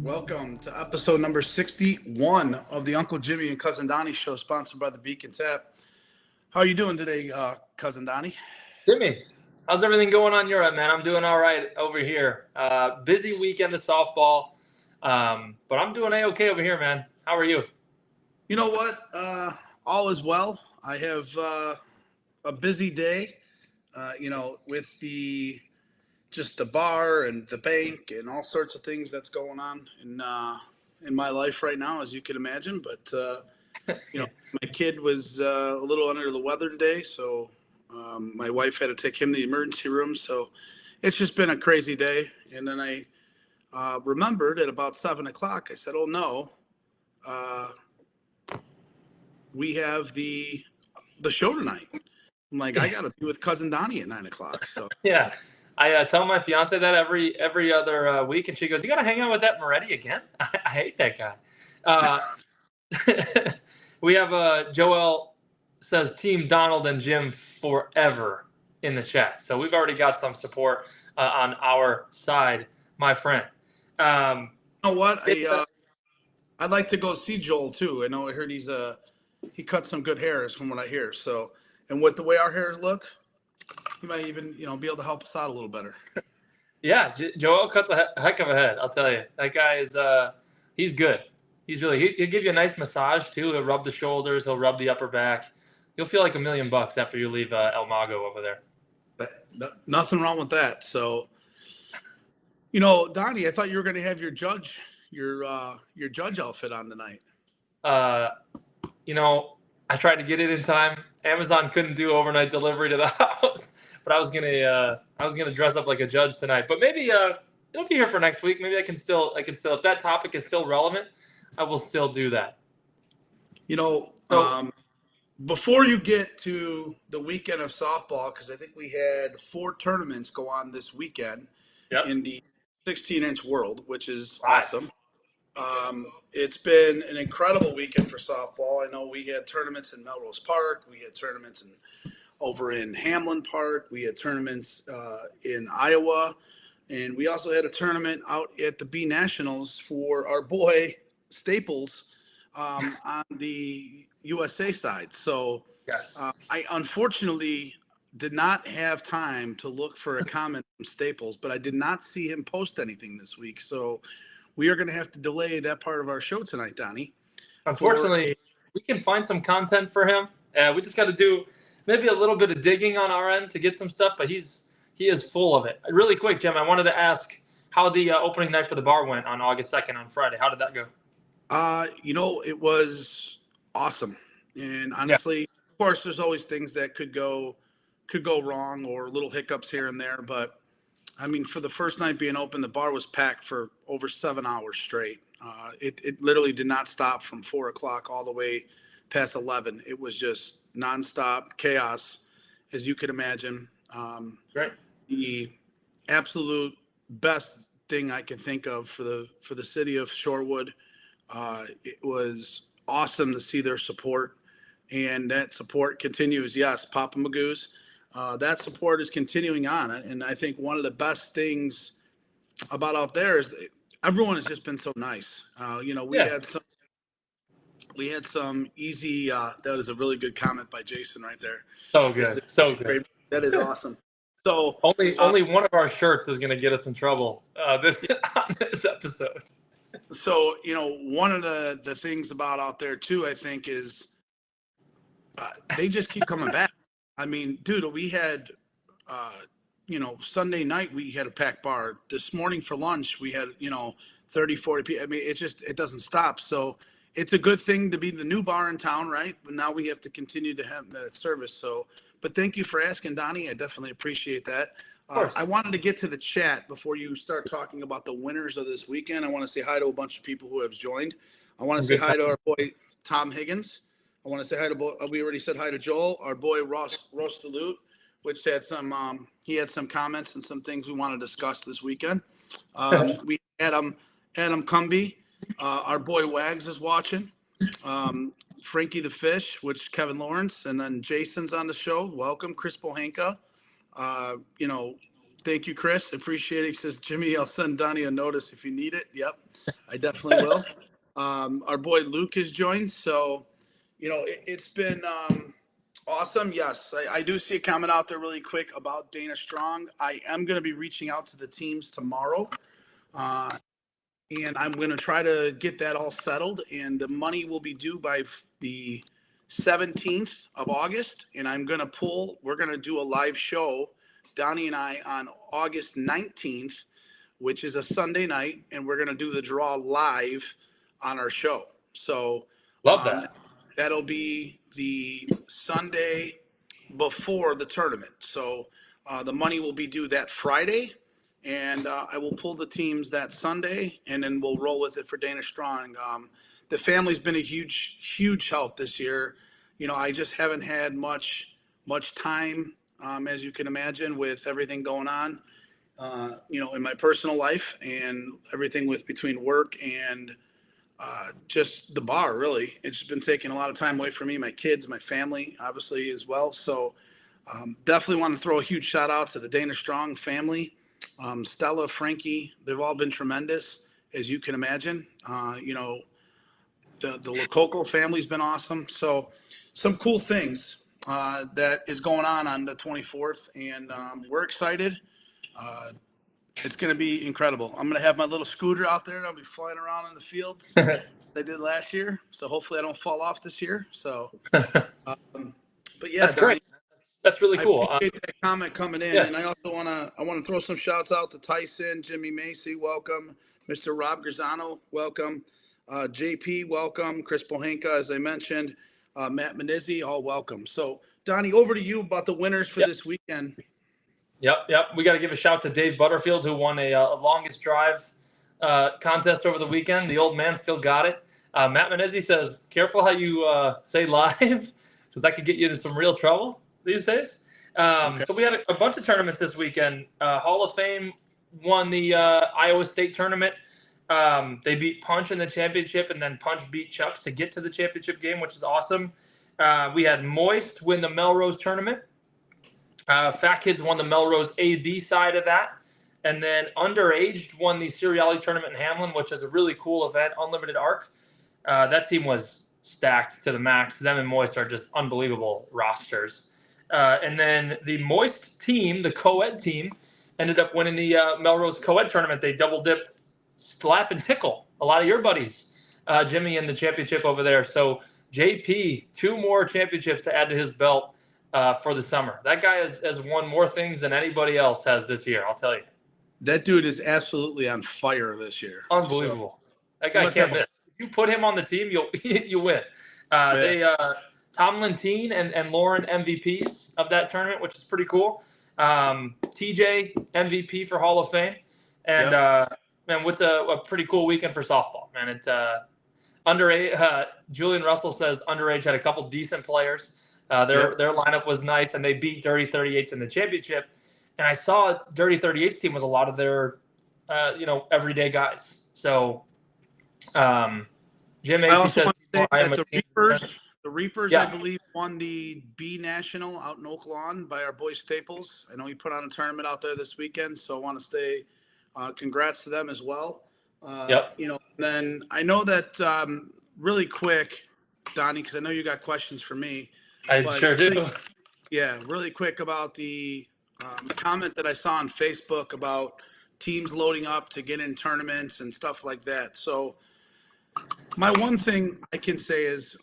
Welcome to episode number 61 of the Uncle Jimmy and Cousin Donnie show, sponsored by the Beacon Tap. How are you doing today, Cousin Donnie? Jimmy, how's everything going on your end, man? I'm doing all right over here. Busy weekend of softball, but I'm doing A-okay over here, man. How are you? You know what? All is well. I have a busy day, with the bar and the bank and all sorts of things that's going on in my life right now, as you can imagine. But my kid was a little under the weather today, so my wife had to take him to the emergency room. So it's just been a crazy day. And then I remembered at about 7 o'clock, I said, "Oh no, we have the show tonight." I'm like, I got to be with Cousin Donnie at 9 o'clock. So yeah. I tell my fiance that every other week, and she goes, "You got to hang out with that Moretti again?" I hate that guy. We have Joel says Team Donald and Jim forever in the chat. So we've already got some support on our side, my friend. You know what? I'd like to go see Joel too. I know I heard he cuts some good hairs from what I hear. So, and with the way our hairs look, he might even, be able to help us out a little better. Yeah, Joel cuts a heck of a head, I'll tell you. That guy is, he's good. He'll give you a nice massage too. He'll rub the shoulders. He'll rub the upper back. You'll feel like $1 million after you leave El Mago over there. Nothing wrong with that. So, Donnie, I thought you were going to have your judge outfit on tonight. I tried to get it in time. Amazon couldn't do overnight delivery to the house, but I was gonna dress up like a judge tonight. But maybe it'll be here for next week. Maybe I can still, if that topic is still relevant, I will still do that. Before you get to the weekend of softball, because I think we had 4 tournaments go on this weekend in the 16-inch world, which is awesome. It's been an incredible weekend for softball. I know we had tournaments in Melrose Park. We had tournaments over in Hamlin Park. We had tournaments in Iowa. And we also had a tournament out at the B Nationals for our boy Staples on the USA side. So I unfortunately did not have time to look for a comment from Staples, but I did not see him post anything this week. So we are going to have to delay that part of our show tonight, Donnie. Unfortunately, we can find some content for him. We just got to do maybe a little bit of digging on our end to get some stuff, but he is full of it. Really quick, Jim, I wanted to ask how the opening night for the bar went on August 2nd on Friday. How did that go? It was awesome. And honestly, of course, there's always things that could go wrong or little hiccups here and there, but I mean, for the first night being open, the bar was packed for over 7 hours straight. It literally did not stop from 4 o'clock all the way past 11. It was just nonstop chaos, as you can imagine. Right. The absolute best thing I can think of for the city of Shorewood. It was awesome to see their support, and that support continues. Yes, Papa Magoo's. That support is continuing on. And I think one of the best things about out there is everyone has just been so nice. We had some easy, that was a really good comment by Jason right there. So good. So good. That is awesome. So only one of our shirts is going to get us in trouble on this episode. So, one of the things about out there too, I think, is they just keep coming back. I mean, dude, we had, Sunday night we had a packed bar. This morning for lunch we had, 30, 40 people. I mean, it doesn't stop. So it's a good thing to be the new bar in town, right? But now we have to continue to have that service. So, but thank you for asking, Donnie. I definitely appreciate that. I wanted to get to the chat before you start talking about the winners of this weekend. I want to say hi to a bunch of people who have joined. I want to say hi to our boy Tom Higgins. I want to say hi to we already said hi to Joel, our boy Ross Rostalut, which had some he had some comments and some things we want to discuss this weekend. We had Adam Cumby, our boy Wags is watching. Frankie the Fish, which Kevin Lawrence, and then Jason's on the show. Welcome, Chris Bohanka. Thank you, Chris. Appreciate it. He says, Jimmy, I'll send Donnie a notice if you need it. Yep, I definitely will. Our boy Luke has joined. So, it's been awesome. Yes, I do see a comment out there really quick about Dana Strong. I am going to be reaching out to the teams tomorrow. And I'm going to try to get that all settled. And the money will be due by the 17th of August. And we're going to do a live show, Donnie and I, on August 19th, which is a Sunday night. And we're going to do the draw live on our show. So love that. That'll be the Sunday before the tournament. So the money will be due that Friday. And I will pull the teams that Sunday, and then we'll roll with it for Dana Strong. The family's been a huge, huge help this year. I just haven't had much time, as you can imagine, with everything going on, in my personal life and everything between work and just the bar, really. It's been taking a lot of time away from me, my kids, my family, obviously, as well. So definitely want to throw a huge shout out to the Dana Strong family. Stella, Frankie, they've all been tremendous, as you can imagine. The Lococo family's been awesome. So some cool things that is going on the 24th, and we're excited. It's going to be incredible. I'm going to have my little scooter out there, and I'll be flying around in the fields like I did last year. So hopefully I don't fall off this year. So, but yeah, that's great. That's really cool. I appreciate that comment coming in, and I also want to throw some shouts out to Tyson, Jimmy Macy, welcome, Mr. Rob Grisano, welcome, JP, welcome, Chris Bohanka, as I mentioned, Matt Menizzi, all welcome. So, Donnie, over to you about the winners for this weekend. Yep. We got to give a shout to Dave Butterfield, who won a longest drive contest over the weekend. The old man still got it. Matt Menezzi says, careful how you say live, because that could get you into some real trouble these days. So we had a bunch of tournaments this weekend. Hall of Fame won the Iowa State tournament. They beat Punch in the championship, and then Punch beat Chucks to get to the championship game, which is awesome. We had Moist win the Melrose tournament. Fat Kids won the Melrose AB side of that. And then Underaged won the Seriali tournament in Hamlin, which is a really cool event, Unlimited Arc. That team was stacked to the max. Them and Moist are just unbelievable rosters. And then the Moist team, the co-ed team, ended up winning the Melrose co-ed tournament. They double-dipped Slap and Tickle, a lot of your buddies, Jimmy, in the championship over there. So JP, 2 more championships to add to his belt for the summer. That guy has won more things than anybody else has this year, I'll tell you. That dude is absolutely on fire this year. Unbelievable. So, that guy can't miss. If you put him on the team, you win. They Tomlin Teen and Lauren MVPs of that tournament, which is pretty cool. TJ MVP for Hall of Fame, and man, with a pretty cool weekend for softball. Man, it's underage. Julian Russell says Underage had a couple decent players. Their lineup was nice, and they beat Dirty 38s in the championship. And I saw Dirty 38's team was a lot of their, everyday guys. So, Jim Macy says the Reapers, I believe, won the B National out in Oak Lawn by our boy Staples. I know he put on a tournament out there this weekend, so I want to say congrats to them as well. Then I know that really quick, Donnie, because I know you got questions for me. I sure do. Really quick about the comment that I saw on Facebook about teams loading up to get in tournaments and stuff like that. So my one thing I can say is,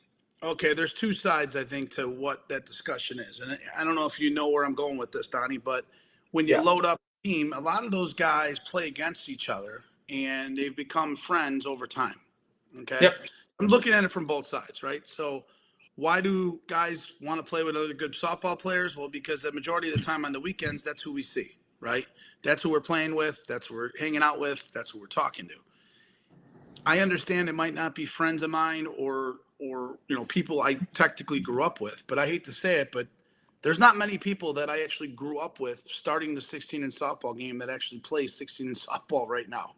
okay, there's two sides, I think, to what that discussion is. And I don't know if you know where I'm going with this, Donnie, but when you load up a team, a lot of those guys play against each other and they've become friends over time. Okay. Yep. I'm looking at it from both sides, right? So why do guys want to play with other good softball players? Well, because the majority of the time on the weekends, that's who we see, right? That's who we're playing with. That's who we're hanging out with. That's who we're talking to. I understand it might not be friends of mine or people I technically grew up with, but I hate to say it, but there's not many people that I actually grew up with starting the 16-inch softball game that actually plays 16-inch softball right now.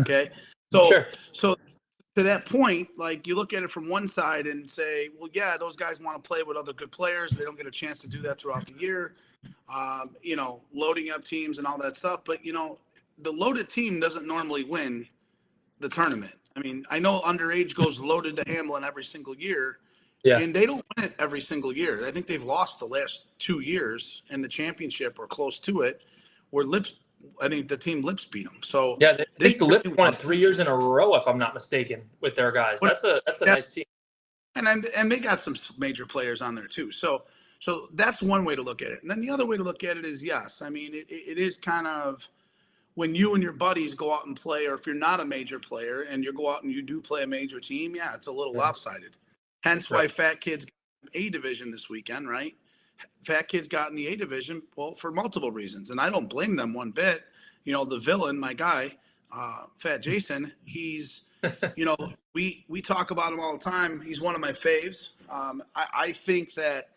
Okay. So, Sure. So to that point, like you look at it from one side and say, well, yeah, those guys want to play with other good players. They don't get a chance to do that throughout the year. Loading up teams and all that stuff. But, the loaded team doesn't normally win the tournament. I mean, I know underage goes loaded to Hamlin every single year, and they don't win it every single year. I think they've lost the last 2 years in the championship or close to it, where I think the team Lips beat them. So yeah, I think the Lips won 3 years in a row, if I'm not mistaken, with their guys. That's a nice team. And they got some major players on there too. So that's one way to look at it. And then the other way to look at it is, yes, I mean, it is kind of when you and your buddies go out and play, or if you're not a major player and you go out and you do play a major team, yeah, it's a little lopsided. Hence why Fat Kids got A division this weekend, right? Fat Kids got in the A division, well, for multiple reasons. And I don't blame them one bit. The villain, my guy, Fat Jason, he's, we talk about him all the time. He's one of my faves. I think that,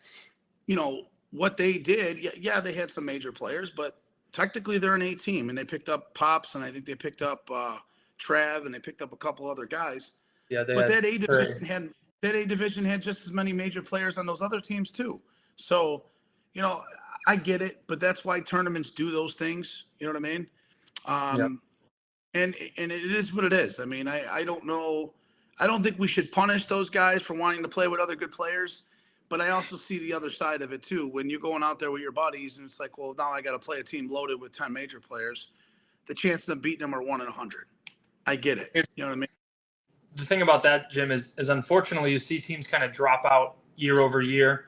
what they did, yeah, they had some major players, but technically they're an A team, and they picked up Pops, and I think they picked up Trav, and they picked up a couple other guys. Yeah, but that A division had just as many major players on those other teams too. So, I get it, but that's why tournaments do those things. You know what I mean? And it is what it is. I mean, I don't know. I don't think we should punish those guys for wanting to play with other good players. But I also see the other side of it too. When you're going out there with your buddies and it's like, well, now I got to play a team loaded with 10 major players, the chances of beating them are 1 in 100. I get it. You know what I mean? The thing about that, Jim, is unfortunately you see teams kind of drop out year over year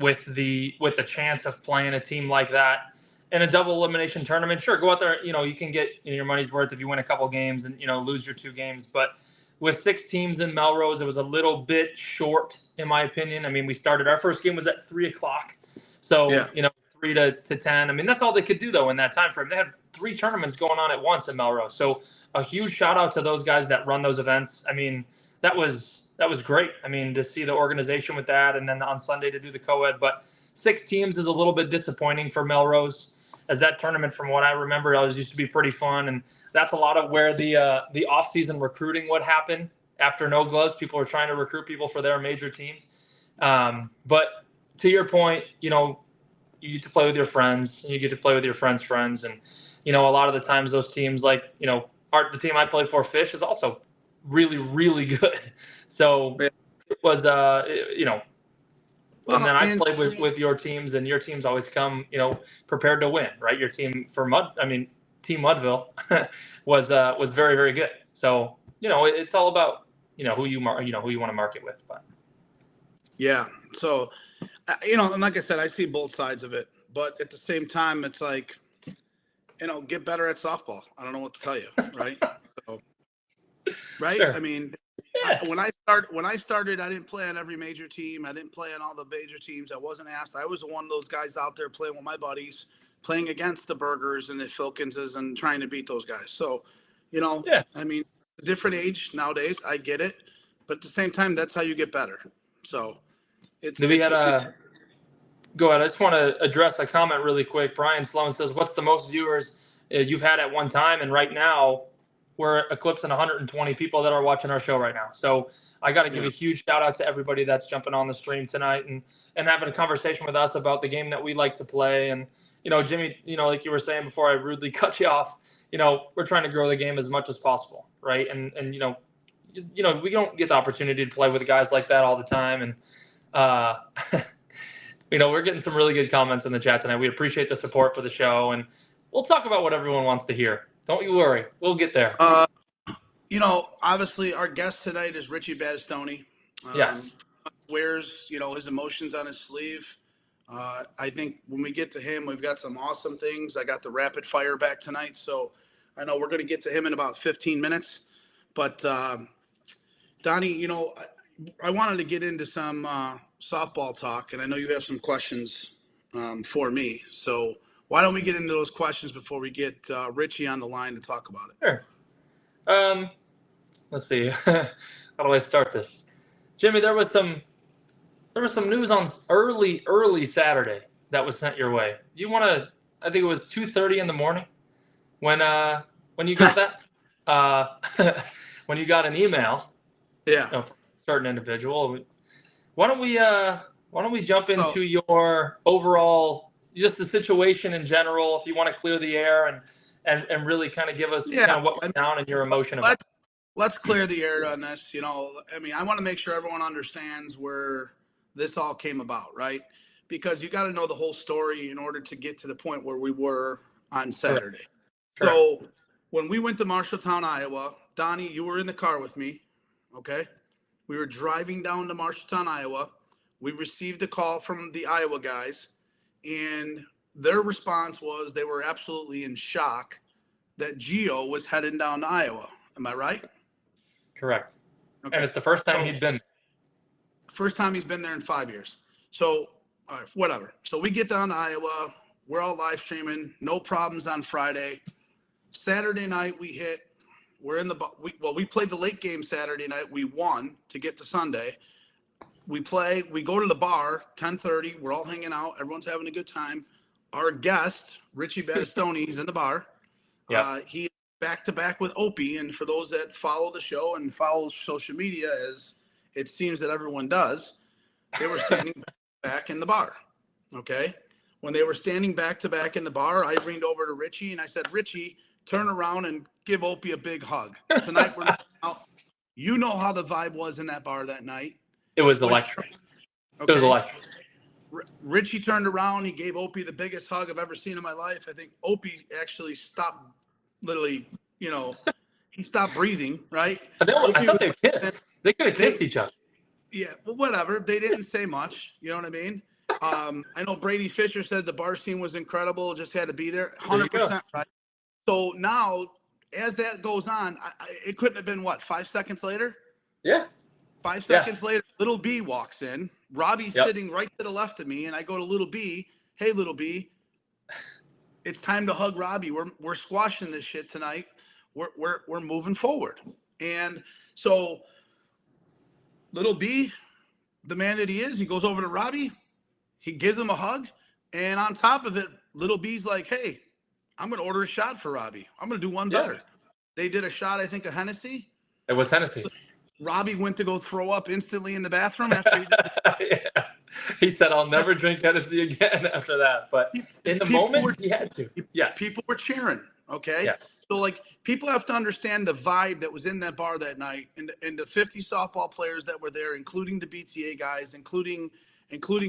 with the chance of playing a team like that in a double elimination tournament. Sure, go out there. You can get your money's worth if you win a couple games and lose your 2 games, but with 6 teams in Melrose, it was a little bit short, in my opinion. I mean, our first game was at 3:00. So, 3 to 10. I mean, that's all they could do, though, in that time frame. They had 3 tournaments going on at once in Melrose. So a huge shout out to those guys that run those events. I mean, that was great. I mean, to see the organization with that, and then on Sunday to do the co-ed. But 6 teams is a little bit disappointing for Melrose, as that tournament, from what I remember, always used to be pretty fun. And that's a lot of where the off-season recruiting would happen after No Gloves. People are trying to recruit people for their major teams. But to your point, you get to play with your friends, and you get to play with your friends' friends. And, a lot of the times those teams, like, the team I played for, Fish, is also really, really good. So it was, and then I played with your teams, and your teams always come, prepared to win, right? Your team Team Mudville was very, very good. So, it's all about, who you want to market with. But yeah. So, and like I said, I see both sides of it, but at the same time, it's like, get better at softball. I don't know what to tell you. Right. So, right. Sure. I mean, when I started, I didn't play on every major team. I didn't play on all the major teams. I wasn't asked. I was one of those guys out there playing with my buddies, playing against the Burgers and the Filkinses and trying to beat those guys. So, I mean, a different age nowadays. I get it. But at the same time, that's how you get better. So go ahead. I just want to address a comment really quick. Brian Sloan says, what's the most viewers you've had at one time? And right now, we're eclipsing 120 people that are watching our show right now. So I got to give a huge shout out to everybody that's jumping on the stream tonight and having a conversation with us about the game that we like to play. And, Jimmy, like you were saying before I rudely cut you off, we're trying to grow the game as much as possible. Right. And we don't get the opportunity to play with guys like that all the time. And, we're getting some really good comments in the chat tonight. We appreciate the support for the show. And, We'll talk about what everyone wants to hear. Don't you worry. We'll get there. Obviously our guest tonight is Richie Battistoni. Yes. Wears, his emotions on his sleeve. I think when we get to him, we've got some awesome things. I got the rapid fire back tonight, so I know we're going to get to him in about 15 minutes. But Donnie, I wanted to get into some softball talk, and I know you have some questions for me. So why don't we get into those questions before we get Richie on the line to talk about it? Sure. Let's see. How do I start this? Jimmy, there was some news on early Saturday that was sent your way. You want to? I think it was 2:30 in the morning when you got that. When you got an email. Yeah. From a certain individual. Why don't we jump into your overall, just the situation in general, if you want to clear the air and really kind of give us kind of what went down and your emotion about it. Let's clear the air on this. I want to make sure everyone understands where this all came about, right? Because you got to know the whole story in order to get to the point where we were on Saturday. Correct. So when we went to Marshalltown, Iowa, Donnie, you were in the car with me, okay? We were driving down to Marshalltown, Iowa. We received a call from the Iowa guys, and their response was they were absolutely in shock that Gio was heading down to Iowa. Am I right? Correct. Okay. And it's the first time he'd been. First time he's been there in 5 years. So, whatever. So we get down to Iowa. We're all live streaming. No problems on Friday. Saturday night we played the late game Saturday night. We won to get to Sunday. We go to the bar, 10:30. We're all hanging out. Everyone's having a good time. Our guest, Richie Battistoni, he's in the bar. Yeah. He back-to-back with Opie, and for those that follow the show and follow social media, as it seems that everyone does, they were standing back in the bar, okay? When they were standing back-to-back in the bar, I leaned over to Richie, and I said, Richie, turn around and give Opie a big hug. Tonight we're out. You know how the vibe was in that bar that night. It was electric. Okay? It was electric. Richie turned around. He gave Opie the biggest hug I've ever seen in my life. I think Opie actually stopped. Literally, he stopped breathing, right? I thought they kissed. They could have kissed each other. Yeah, but whatever. They didn't say much. You know what I mean? I know Brady Fisher said the bar scene was incredible. Just had to be there. 100% right. So now, as that goes on, it couldn't have been, 5 seconds later? Yeah. 5 seconds later, Little B walks in. Robbie's sitting right to the left of me, and I go to Little B. Hey, Little B. It's time to hug Robbie. We're squashing this shit tonight. We're moving forward. And so Little B, the man that he is, he goes over to Robbie. He gives him a hug. And on top of it, Little B's like, hey, I'm going to order a shot for Robbie. I'm going to do one better. They did a shot, I think, of Hennessy. It was Hennessy. Robbie went to go throw up instantly in the bathroom after he did yeah. He said, I'll never drink Hennessy again after that. But in the moment, he had to. Yeah. People were cheering, okay? Yeah. So, people have to understand the vibe that was in that bar that night, and the 50 softball players that were there, including the BTA guys, including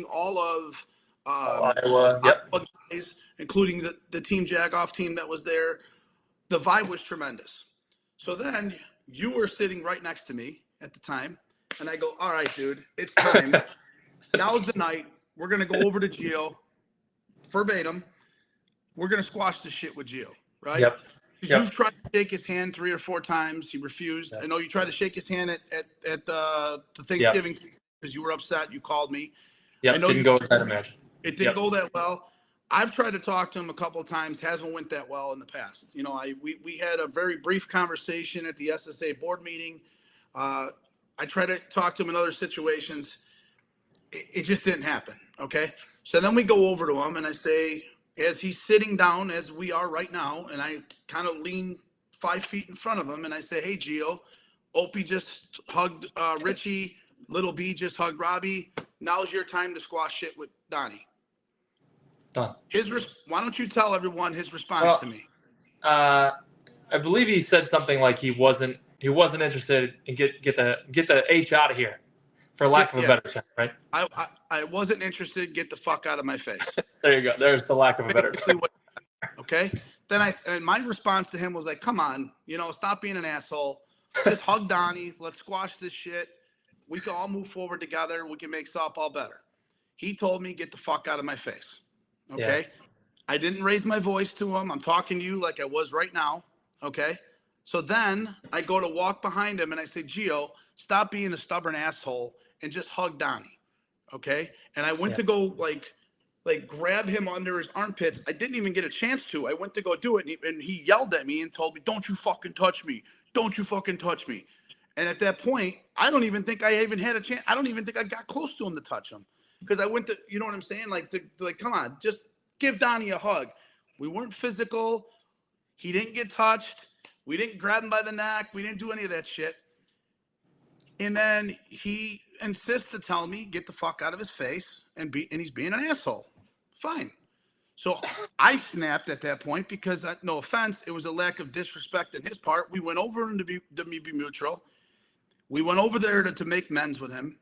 all of Iowa guys, including the Team Jagoff team that was there. The vibe was tremendous. So then you were sitting right next to me at the time, and I go, all right, dude, it's time. Now's the night. We're going to go over to Gio, verbatim. We're going to squash this shit with Gio, right? Yep. You've tried to shake his hand 3 or 4 times. He refused. Yep. I know you tried to shake his hand at the Thanksgiving because you were upset. You called me. Yeah, it didn't go as I'd imagine. It didn't go that well. I've tried to talk to him a couple of times. Hasn't went that well in the past. We had a very brief conversation at the SSA board meeting. I tried to talk to him in other situations. It just didn't happen. Okay. So then we go over to him and I say, as he's sitting down, as we are right now, and I kind of lean 5 feet in front of him and I say, hey, Gio, Opie just hugged Richie. Little B just hugged Robbie. Now's your time to squash shit with Donnie. Done. Why don't you tell everyone his response to me? I believe he said something like he wasn't interested in get the H out of here, for lack of a better term, right? I wasn't interested. Get the fuck out of my face. There you go. There's the lack of a better term. Okay. And my response to him was like, come on, stop being an asshole. Just hug Donnie. Let's squash this shit. We can all move forward together. We can make softball better. He told me, get the fuck out of my face. Okay. Yeah. I didn't raise my voice to him. I'm talking to you like I was right now. Okay. So then I go to walk behind him and I say, Gio, stop being a stubborn asshole and just hug Donnie. Okay. And I went to go like grab him under his armpits. I didn't even get a chance to. I went to go do it. And he yelled at me and told me, don't you fucking touch me. Don't you fucking touch me. And at that point, I don't even think I even had a chance. I don't even think I got close to him to touch him. Because I went to, you know what I'm saying? Like, come on, just give Donnie a hug. We weren't physical. He didn't get touched. We didn't grab him by the neck. We didn't do any of that shit. And then he insists to tell me, get the fuck out of his face, and he's being an asshole. Fine. So I snapped at that point because, no offense, it was a lack of disrespect on his part. We went over to be mutual. We went over there to make amends with him,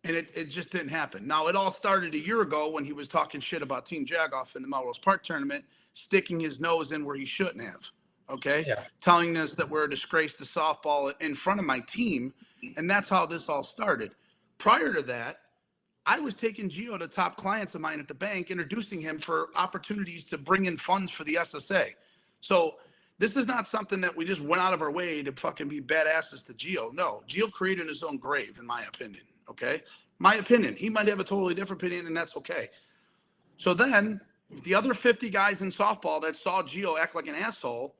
and it just didn't happen. Now, it all started a year ago when he was talking shit about Team Jagoff in the Melrose Park tournament, sticking his nose in where he shouldn't have, okay? Yeah. Telling us that we're a disgrace to softball in front of my team, and that's how this all started. Prior to that, I was taking Gio to top clients of mine at the bank, introducing him for opportunities to bring in funds for the SSA. So this is not something that we just went out of our way to fucking be badasses to Gio. No, Gio created his own grave, in my opinion, okay? My opinion. He might have a totally different opinion, and that's okay. So then the other 50 guys in softball that saw Gio act like an asshole,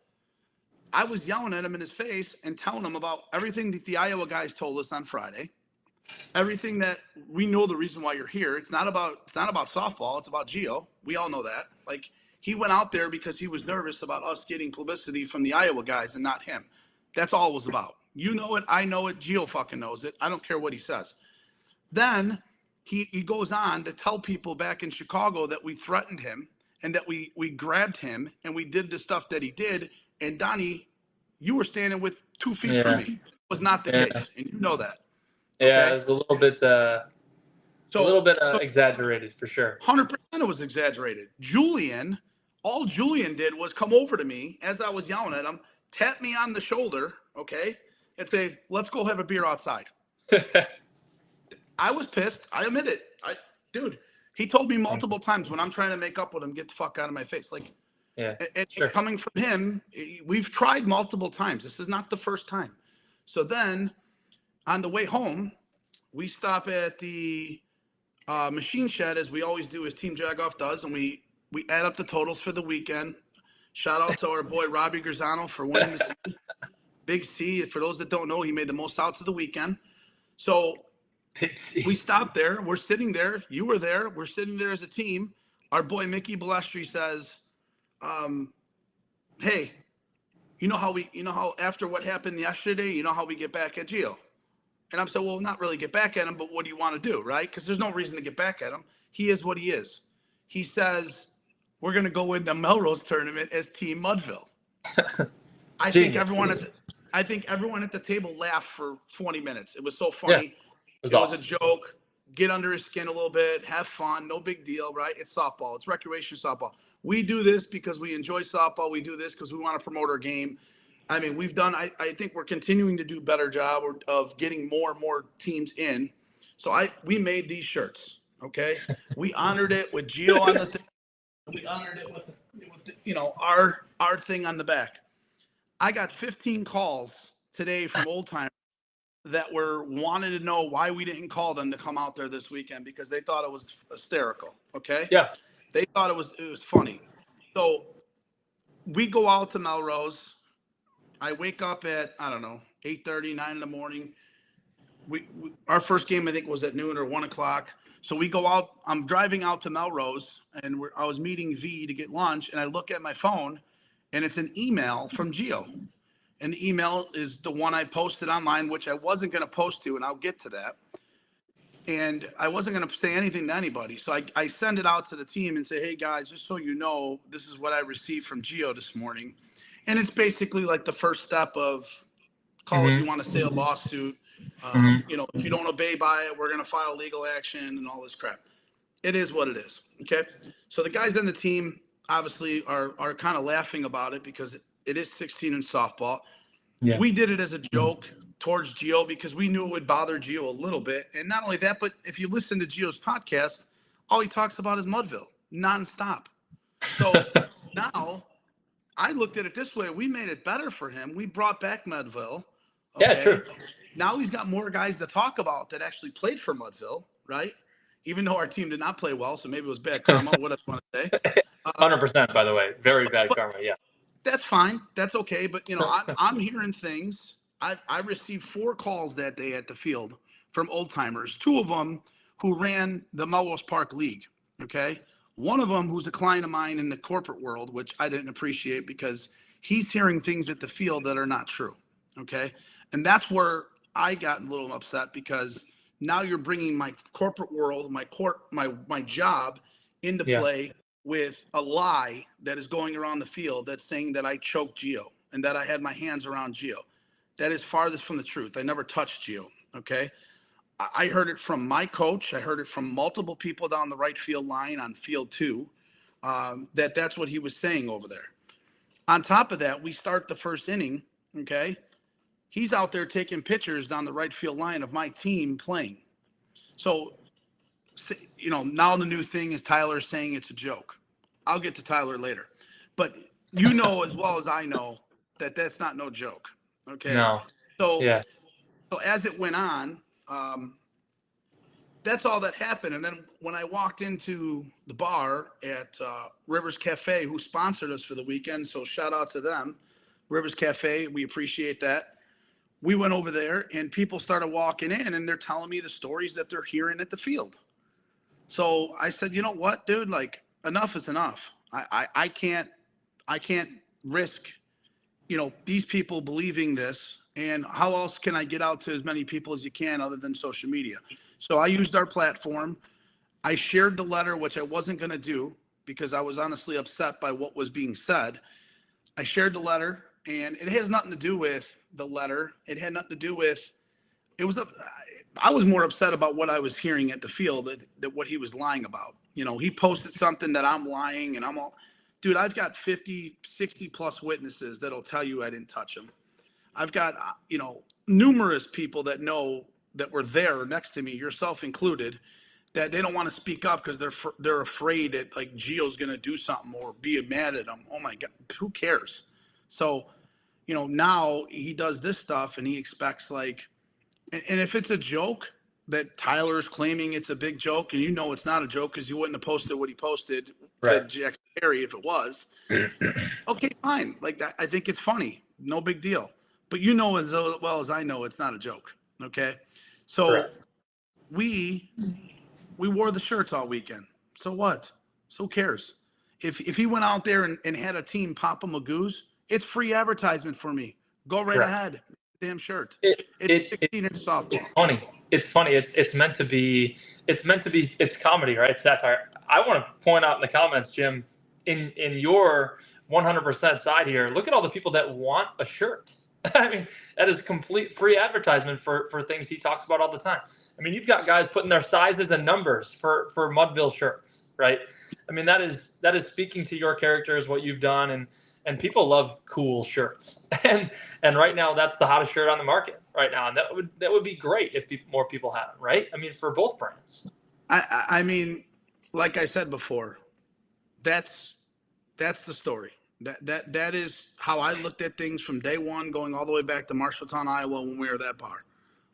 I was yelling at him in his face and telling him about everything that the Iowa guys told us on Friday. Everything that we know the reason why you're here. It's not about softball. It's about Gio. We all know that. Like, he went out there because he was nervous about us getting publicity from the Iowa guys and not him. That's all it was about. You know it. I know it. Gio fucking knows it. I don't care what he says. Then he goes on to tell people back in Chicago that we threatened him and that we grabbed him and we did the stuff that he did. And Donnie, you were standing with 2 feet from me. It was not the case. And you know that. Yeah, okay? It was a little bit exaggerated for sure. 100% it was exaggerated. All Julian did was come over to me as I was yelling at him, tap me on the shoulder, okay, and say, let's go have a beer outside. I was pissed. I admit it. Dude, he told me multiple times when I'm trying to make up with him, get the fuck out of my face. Like, yeah, sure. Coming from him, we've tried multiple times. This is not the first time. So then on the way home, we stop at the machine shed, as we always do, as Team Jagoff does, and we add up the totals for the weekend. Shout out to our boy Robbie Garzano for winning the C. Big C. For those that don't know, he made the most outs of the weekend. So we stopped there. We're sitting there. You were there. We're sitting there as a team. Our boy Mickey Balestri says, hey, you know how after what happened yesterday, you know how we get back at Gio? And I'm saying, well, not really get back at him, but what do you want to do, right? Because there's no reason to get back at him. He is what he is. He says, we're going to go in the Melrose tournament as Team Mudville. I think everyone at the table laughed for 20 minutes. It was so funny. Yeah, it was a joke. Get under his skin a little bit. Have fun. No big deal, right? It's softball. It's recreation softball. We do this because we enjoy softball. We do this because we want to promote our game. I mean, we've done, I think we're continuing to do a better job of getting more and more teams in. So we made these shirts, okay? We honored it with Gio on the thing. We honored it with our thing on the back. I got 15 calls today from old timers that wanted to know why we didn't call them to come out there this weekend because they thought it was hysterical, okay? Yeah. They thought it was funny. So we go out to Melrose. I wake up at, 8:30, 9 in the morning. Our first game, I think, was at noon or 1 o'clock. So we go out. I'm driving out to Melrose, and I was meeting V to get lunch, and I look at my phone, and it's an email from Gio. And the email is the one I posted online, which I wasn't going to post to, and I'll get to that. And I wasn't going to say anything to anybody. So I send it out to the team and say, hey, guys, just so you know, this is what I received from Gio this morning. And it's basically like the first step of call it, you want to say a lawsuit. If you don't obey by it, we're going to file legal action and all this crap. It is what it is. Okay. So the guys on the team, obviously are kind of laughing about it because it is 16 in softball. Yeah. We did it as a joke towards Gio because we knew it would bother Gio a little bit. And not only that, but if you listen to Gio's podcast, all he talks about is Mudville nonstop. So now I looked at it this way. We made it better for him. We brought back Mudville. Okay? Yeah, true. Now he's got more guys to talk about that actually played for Mudville, right? Even though our team did not play well, so maybe it was bad karma, whatever you want to say. 100%, by the way. Very bad karma, yeah. That's fine. That's okay. But, I'm hearing things. I received 4 calls that day at the field from old timers, 2 of them who ran the Melrose Park League, okay? One of them who's a client of mine in the corporate world, which I didn't appreciate because he's hearing things at the field that are not true, okay? And that's where I got a little upset because now you're bringing my corporate world, my job into play with a lie that is going around the field that's saying that I choked Gio and that I had my hands around Gio. That is farthest from the truth. I never touched Gio, okay? I heard it from my coach. I heard it from multiple people down the right field line on field 2, that's what he was saying over there. On top of that, we start the first inning, okay? He's out there taking pictures down the right field line of my team playing. So, now the new thing is Tyler saying it's a joke. I'll get to Tyler later. But you know as well as I know that that's not no joke, okay? No. So as it went on, that's all that happened. And then when I walked into the bar at Rivers Cafe, who sponsored us for the weekend, so shout out to them, Rivers Cafe, we appreciate that. We went over there and people started walking in and they're telling me the stories that they're hearing at the field. So I said, you know what, dude, like enough is enough. I can't risk, these people believing this. And how else can I get out to as many people as you can other than social media? So I used our platform. I shared the letter, which I wasn't going to do because I was honestly upset by what was being said. I shared the letter, and it has nothing to do with the letter. It had nothing to do with I was more upset about what I was hearing at the field than what he was lying about. He posted something that I'm lying, and dude, I've got 50, 60 plus witnesses that'll tell you I didn't touch him. I've got, numerous people that know that were there next to me, yourself included, that they don't want to speak up because they're afraid that like Gio's going to do something or be mad at them. Oh my God, who cares? So, now he does this stuff and he expects and if it's a joke that Tyler's claiming it's a big joke and it's not a joke because he wouldn't have posted what he posted to Jackson Perry if it was. Okay, fine. Like that, I think it's funny. No big deal. But as well as I know, it's not a joke. Okay. So we wore the shirts all weekend. So what? So who cares? If he went out there and had a team pop him a goose, it's free advertisement for me. Go right ahead. Damn shirt. It's 16-inch softball. It's funny. It's meant to be it's comedy, right? It's satire. I want to point out in the comments, Jim, in your 100% side here, look at all the people that want a shirt. I mean, that is complete free advertisement for things he talks about all the time. I mean, you've got guys putting their sizes and numbers for Mudville shirts, right? I mean, that is speaking to your characters, what you've done, and people love cool shirts. And right now, that's the hottest shirt on the market right now, and that would be great if more people had it, right? I mean, for both brands. I mean, like I said before, that's the story. That is how I looked at things from day one, going all the way back to Marshalltown, Iowa, when we were at that bar.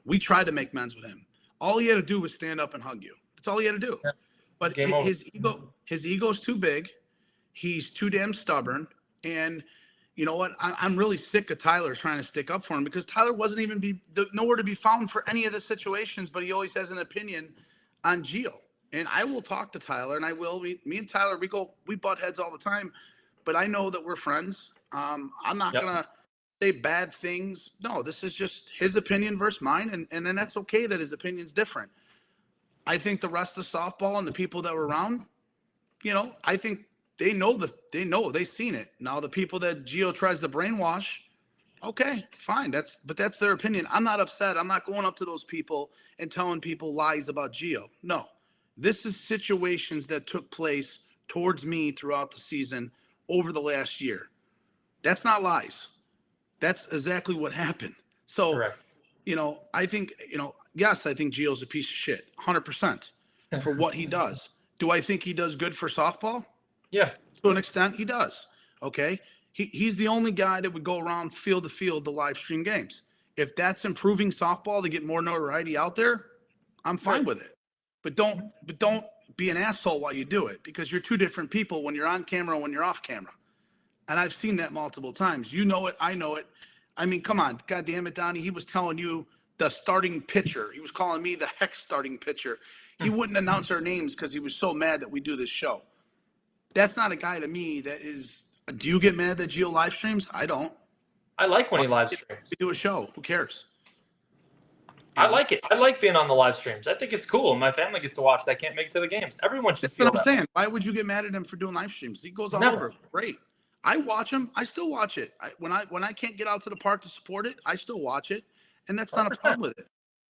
We tried to make men's with him. All he had to do was stand up and hug you. That's all he had to do. But his ego's too big. He's too damn stubborn. And you know what? I'm really sick of Tyler trying to stick up for him because Tyler wasn't even nowhere to be found for any of the situations, but he always has an opinion on Gio. And I will talk to Tyler, and I will. Me and Tyler, we butt heads all the time. But I know that we're friends. I'm not going to say bad things. No, this is just his opinion versus mine. And then that's okay that his opinion's different. I think the rest of the softball and the people that were around, I think they've seen it. Now the people that Gio tries to brainwash, okay, fine. That's their opinion. I'm not upset. I'm not going up to those people and telling people lies about Gio. No, this is situations that took place towards me throughout the season over the last year. That's not lies. That's exactly what happened. So, Correct. I think, yes, I think Gio's a piece of shit, 100% for what he does. Do I think he does good for softball? Yeah. To an extent, he does. Okay. He's the only guy that would go around field to field to live stream games. If that's improving softball to get more notoriety out there, I'm fine with it. But don't be an asshole while you do it, because you're two different people when you're on camera and when you're off camera. And I've seen that multiple times. You know it. I know it. I mean, come on. God damn it, Donnie. He was telling you the starting pitcher. He was calling me the hex starting pitcher. He wouldn't announce our names because he was so mad that we do this show. That's not a guy to me that is. Do you get mad that Gio live streams? I don't. I like when he live streams. We do a show. Who cares? I like it. I like being on the live streams. I think it's cool. My family gets to watch that can't make it to the games. Everyone should feel that. That's what I'm saying. Why would you get mad at him for doing live streams? He goes all over. Great. I watch him. I still watch it. When I can't get out to the park to support it, I still watch it, and that's not 100%. A problem with it.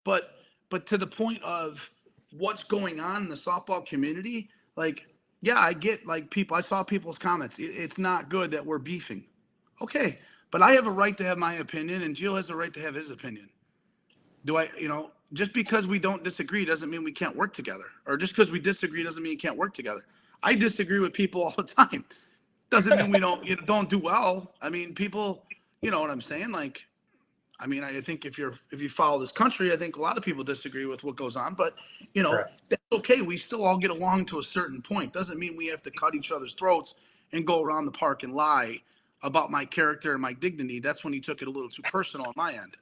But to the point of what's going on in the softball community, like, yeah, I get like people. I saw people's comments. It's not good that we're beefing. Okay, but I have a right to have my opinion, and Gio has a right to have his opinion. Do I? Just because we don't disagree doesn't mean we can't work together, or just because we disagree doesn't mean we can't work together. I disagree with people all the time. Doesn't mean we don't do well. I mean, people, you know what I'm saying? Like, I mean, I think if you follow this country, I think a lot of people disagree with what goes on, but that's okay. We still all get along to a certain point. Doesn't mean we have to cut each other's throats and go around the park and lie about my character and my dignity. That's when he took it a little too personal on my end.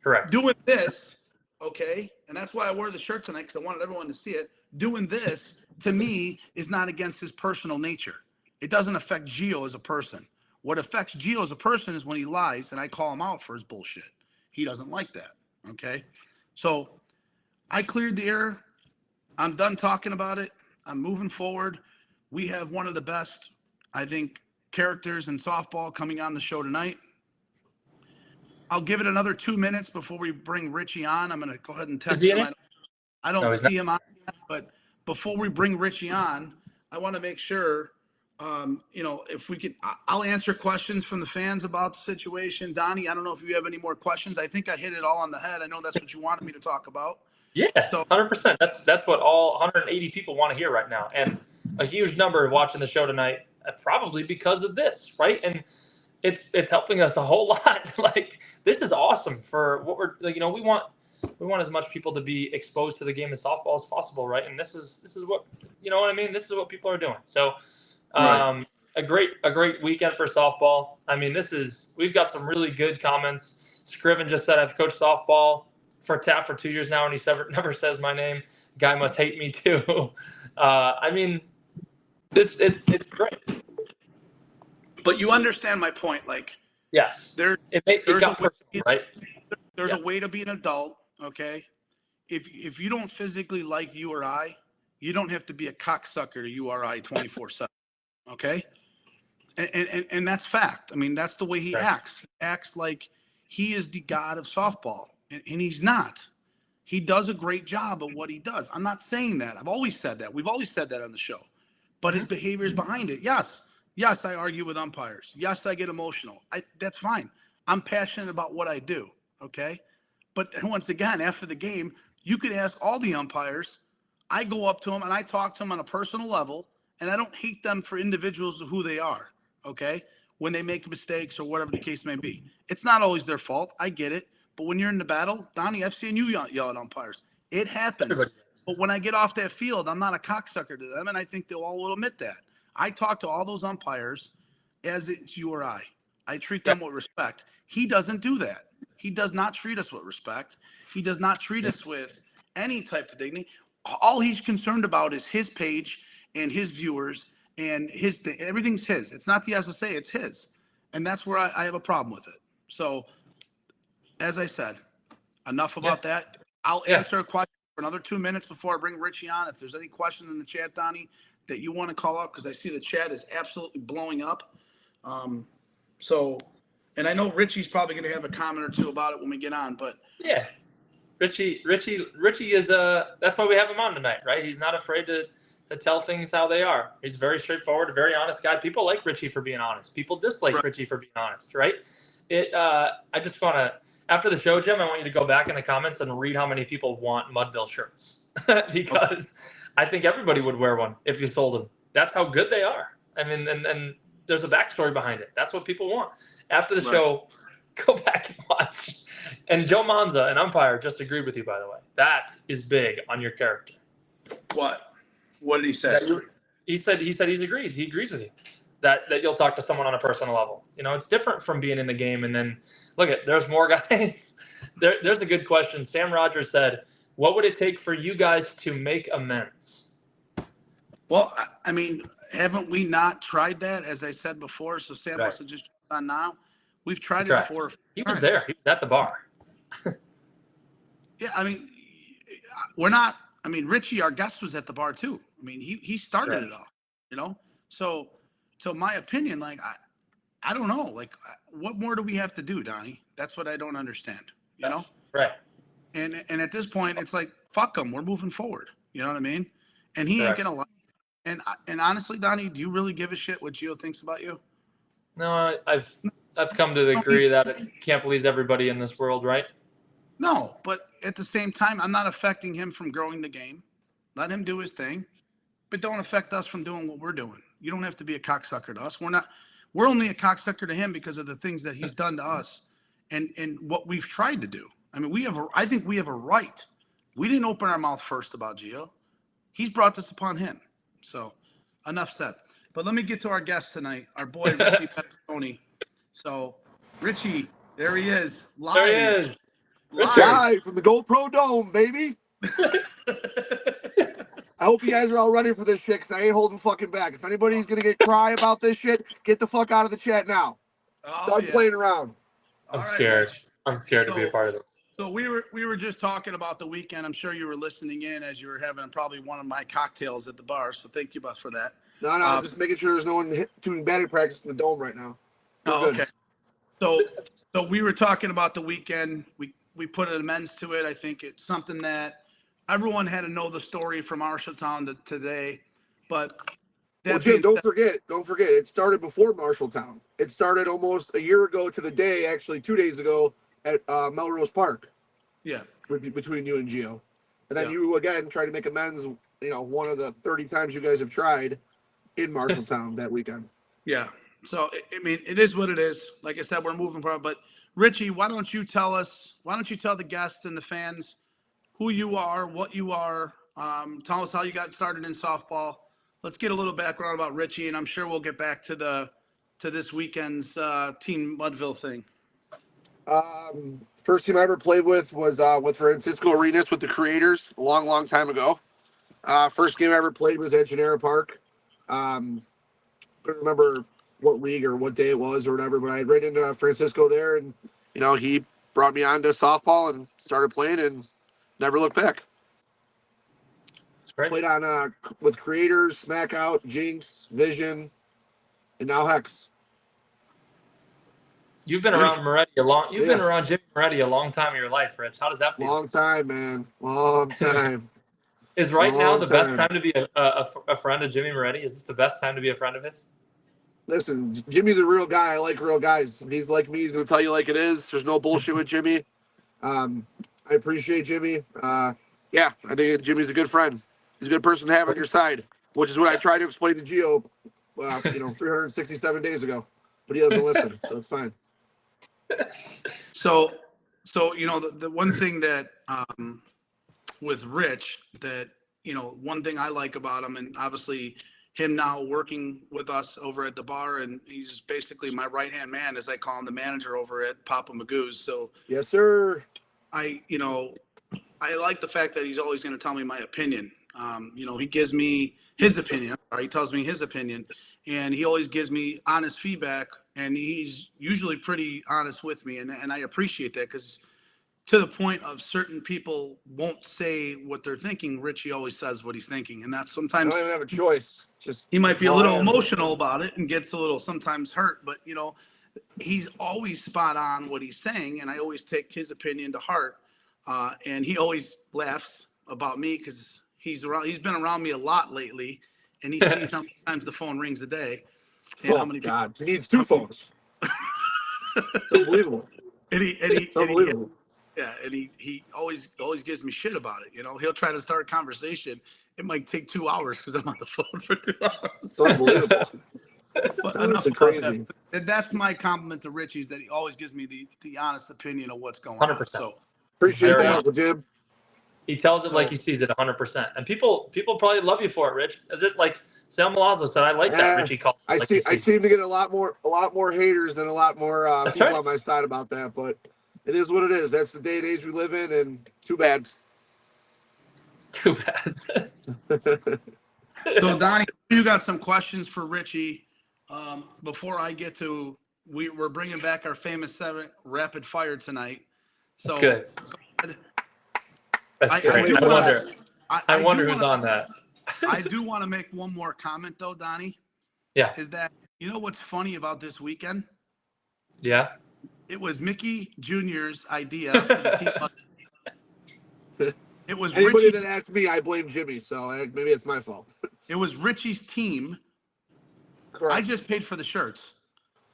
Correct. Doing this, okay, and that's why I wore the shirt tonight, because I wanted everyone to see it. Doing this, to me, is not against his personal nature. It doesn't affect Gio as a person. What affects Gio as a person is when he lies and I call him out for his bullshit. He doesn't like that, okay? So I cleared the air. I'm done talking about it. I'm moving forward. We have one of the best, I think, characters in softball coming on the show tonight. I'll give it another 2 minutes before we bring Richie on. I'm going to go ahead and text him. I don't see him on yet, but before we bring Richie on, I want to make sure – if we could, I'll answer questions from the fans about the situation. Donnie, I don't know if you have any more questions. I think I hit it all on the head. I know that's what you wanted me to talk about. Yeah, so 100%. That's what all 180 people want to hear right now, and a huge number watching the show tonight, probably because of this, right? And it's helping us a whole lot. Like, this is awesome for what we're like. We want as much people to be exposed to the game of softball as possible, right? And this is what what I mean. This is what people are doing. So. Right. A great weekend for softball. I mean, we've got some really good comments. Scriven just said I've coached softball for 2 years now, and he never says my name. Guy must hate me too. I mean, it's great. But you understand my point, like, yes, it got personal, right? There's a way to be an adult, okay? If you don't physically like you or I, you don't have to be a cocksucker to you or I 24/7. Okay. And that's fact. I mean, that's the way he acts. He acts like he is the god of softball, and he's not. He does a great job of what he does. I'm not saying that. I've always said that. We've always said that on the show. But his behavior is behind it. Yes, I argue with umpires. Yes, I get emotional. That's fine. I'm passionate about what I do. Okay. But once again, after the game, you could ask all the umpires. I go up to them and I talk to them on a personal level. And I don't hate them for individuals of who they are, okay, when they make mistakes or whatever the case may be. It's not always their fault. I get it. But when you're in the battle, Donnie, I've seen you yell at umpires. It happens. But when I get off that field, I'm not a cocksucker to them, and I think they'll all admit that. I talk to all those umpires as it's you or I. I treat them with respect. He doesn't do that. He does not treat us with respect. He does not treat us with any type of dignity. All he's concerned about is his page and his viewers and his thing. Everything's his. It's not the SSA, it's his. And that's where I have a problem with it. So, as I said, enough about that. I'll answer a question for another 2 minutes before I bring Richie on. If there's any questions in the chat, Donnie, that you want to call up, because I see the chat is absolutely blowing up. And I know Richie's probably going to have a comment or two about it when we get on, but Richie is that's why we have him on tonight, right? He's not afraid to to tell things how they are. He's very straightforward, a very honest guy. People like Richie for being honest. People dislike Richie for being honest, right? I just want to, after the show, Jim, I want you to go back in the comments and read how many people want Mudville shirts because I think everybody would wear one if you sold them. That's how good they are. I mean, and there's a backstory behind it. That's what people want. After the show, go back and watch. And Joe Manza, an umpire, just agreed with you, by the way. That is big on your character. What? What did he say? He said he's agreed. He agrees with you that you'll talk to someone on a personal level. You know, it's different from being in the game. And then look at, there's more guys. There's a good question. Sam Rogers said, "What would it take for you guys to make amends?" Well, I mean, haven't we not tried that, as I said before? So Sam must have just on now. We've tried it for. He was there. He was at the bar. Yeah, I mean, we're not. I mean, Richie, our guest, was at the bar too. I mean, he started it all. You know, so my opinion, like I don't know, like what more do we have to do, Donnie? That's what I don't understand. You know, right? And at this point, it's like fuck them. We're moving forward. You know what I mean? And he ain't gonna lie. And honestly, Donnie, do you really give a shit what Gio thinks about you? No, I've come to the degree that it can't please everybody in this world, right? No, but at the same time, I'm not affecting him from growing the game. Let him do his thing, but don't affect us from doing what we're doing. You don't have to be a cocksucker to us. We're only a cocksucker to him because of the things that he's done to us and what we've tried to do. I mean, I think we have a right. We didn't open our mouth first about Gio. He's brought this upon him. So enough said. But let me get to our guest tonight, our boy Richie Battistoni. So Richie, there he is. Live. There he is. Live from the GoPro Dome, baby. I hope you guys are all ready for this shit because I ain't holding fucking back. If anybody's going to cry about this shit, get the fuck out of the chat now. Start playing around. I'm scared. I'm scared to be a part of it. So we were just talking about the weekend. I'm sure you were listening in as you were having probably one of my cocktails at the bar. So thank you for that. No, I'm just making sure there's no one doing batting practice in the dome right now. Okay. So we were talking about the weekend. We put an amends to it. I think it's something that everyone had to know the story from Marshalltown to today. But Jim, don't forget. It started before Marshalltown. It started almost a year ago to the day, actually 2 days ago at Melrose Park. Yeah. Between you and Gio. And then you, again, try to make amends, one of the 30 times you guys have tried in Marshalltown that weekend. Yeah. So, I mean, it is what it is. Like I said, we're moving forward. But, Richie, why don't you tell the guests and the fans who you are, what you are, tell us how you got started in softball. Let's get a little background about Richie, and I'm sure we'll get back to this weekend's Team Mudville thing. First team I ever played with was with Francisco Arenas with the Creators a long, long time ago. First game I ever played was at Genera Park. I don't remember what league or what day it was or whatever, but I ran into Francisco there, and he brought me on to softball and started playing and never looked back. That's great. Played on with Creators, Smack Out, Jinx, Vision, and now Hex. You've been around Moretti been around Jimmy Moretti a long time in your life, Rich. How does that feel? Long time, man. Long time. Is right now the best time to be a friend of Jimmy Moretti? Is this the best time to be a friend of his? Listen, Jimmy's a real guy. I like real guys. He's like me. He's going to tell you like it is. There's no bullshit with Jimmy. I appreciate Jimmy. I think Jimmy's a good friend. He's a good person to have on your side, which is what I tried to explain to Gio, 367 days ago. But he doesn't listen, so it's fine. So the one thing that with Rich that one thing I like about him, and obviously him now working with us over at the bar, and he's basically my right hand man, as I call him, the manager over at Papa Magoo's. So yes, sir. I like the fact that he's always going to tell me my opinion. He gives me his opinion, or he tells me his opinion, and he always gives me honest feedback, and he's usually pretty honest with me, and I appreciate that, because to the point of certain people won't say what they're thinking, Richie always says what he's thinking, and that's sometimes I don't even have a choice. He might be a little emotional about it and gets a little sometimes hurt, but he's always spot on what he's saying, and I always take his opinion to heart, and he always laughs about me because He's been around me a lot lately, and he sees how many times the phone rings a day, and how many God, he needs 2 phones. It's unbelievable. And It's unbelievable. he always gives me shit about it. He'll try to start a conversation. It might take 2 hours because I'm on the phone for 2 hours. It's unbelievable. But enough about crazy. That. That's my compliment to Richie, is that he always gives me the honest opinion of what's going 100%. on. So appreciate that, Uncle Jim. He tells it like he sees it 100%. And people probably love you for it, Rich. Is it like Sal Milazzo said, I like that Richie call. I seem to get a lot more haters than a lot more people on my side about that, but it is what it is. That's the day and age we live in, and too bad. Too bad. So Donnie, you got some questions for Richie. Before I get to, we're bringing back our famous 7 rapid fire tonight. So that's good. That's great. I wonder who's on that. I do want to make one more comment though, Donnie. Yeah. Is that, what's funny about this weekend? Yeah. It was Mickey Jr.'s idea for the team. It was anybody that asked me, I blame Jimmy, so maybe it's my fault. It was Richie's team. Correct. I just paid for the shirts,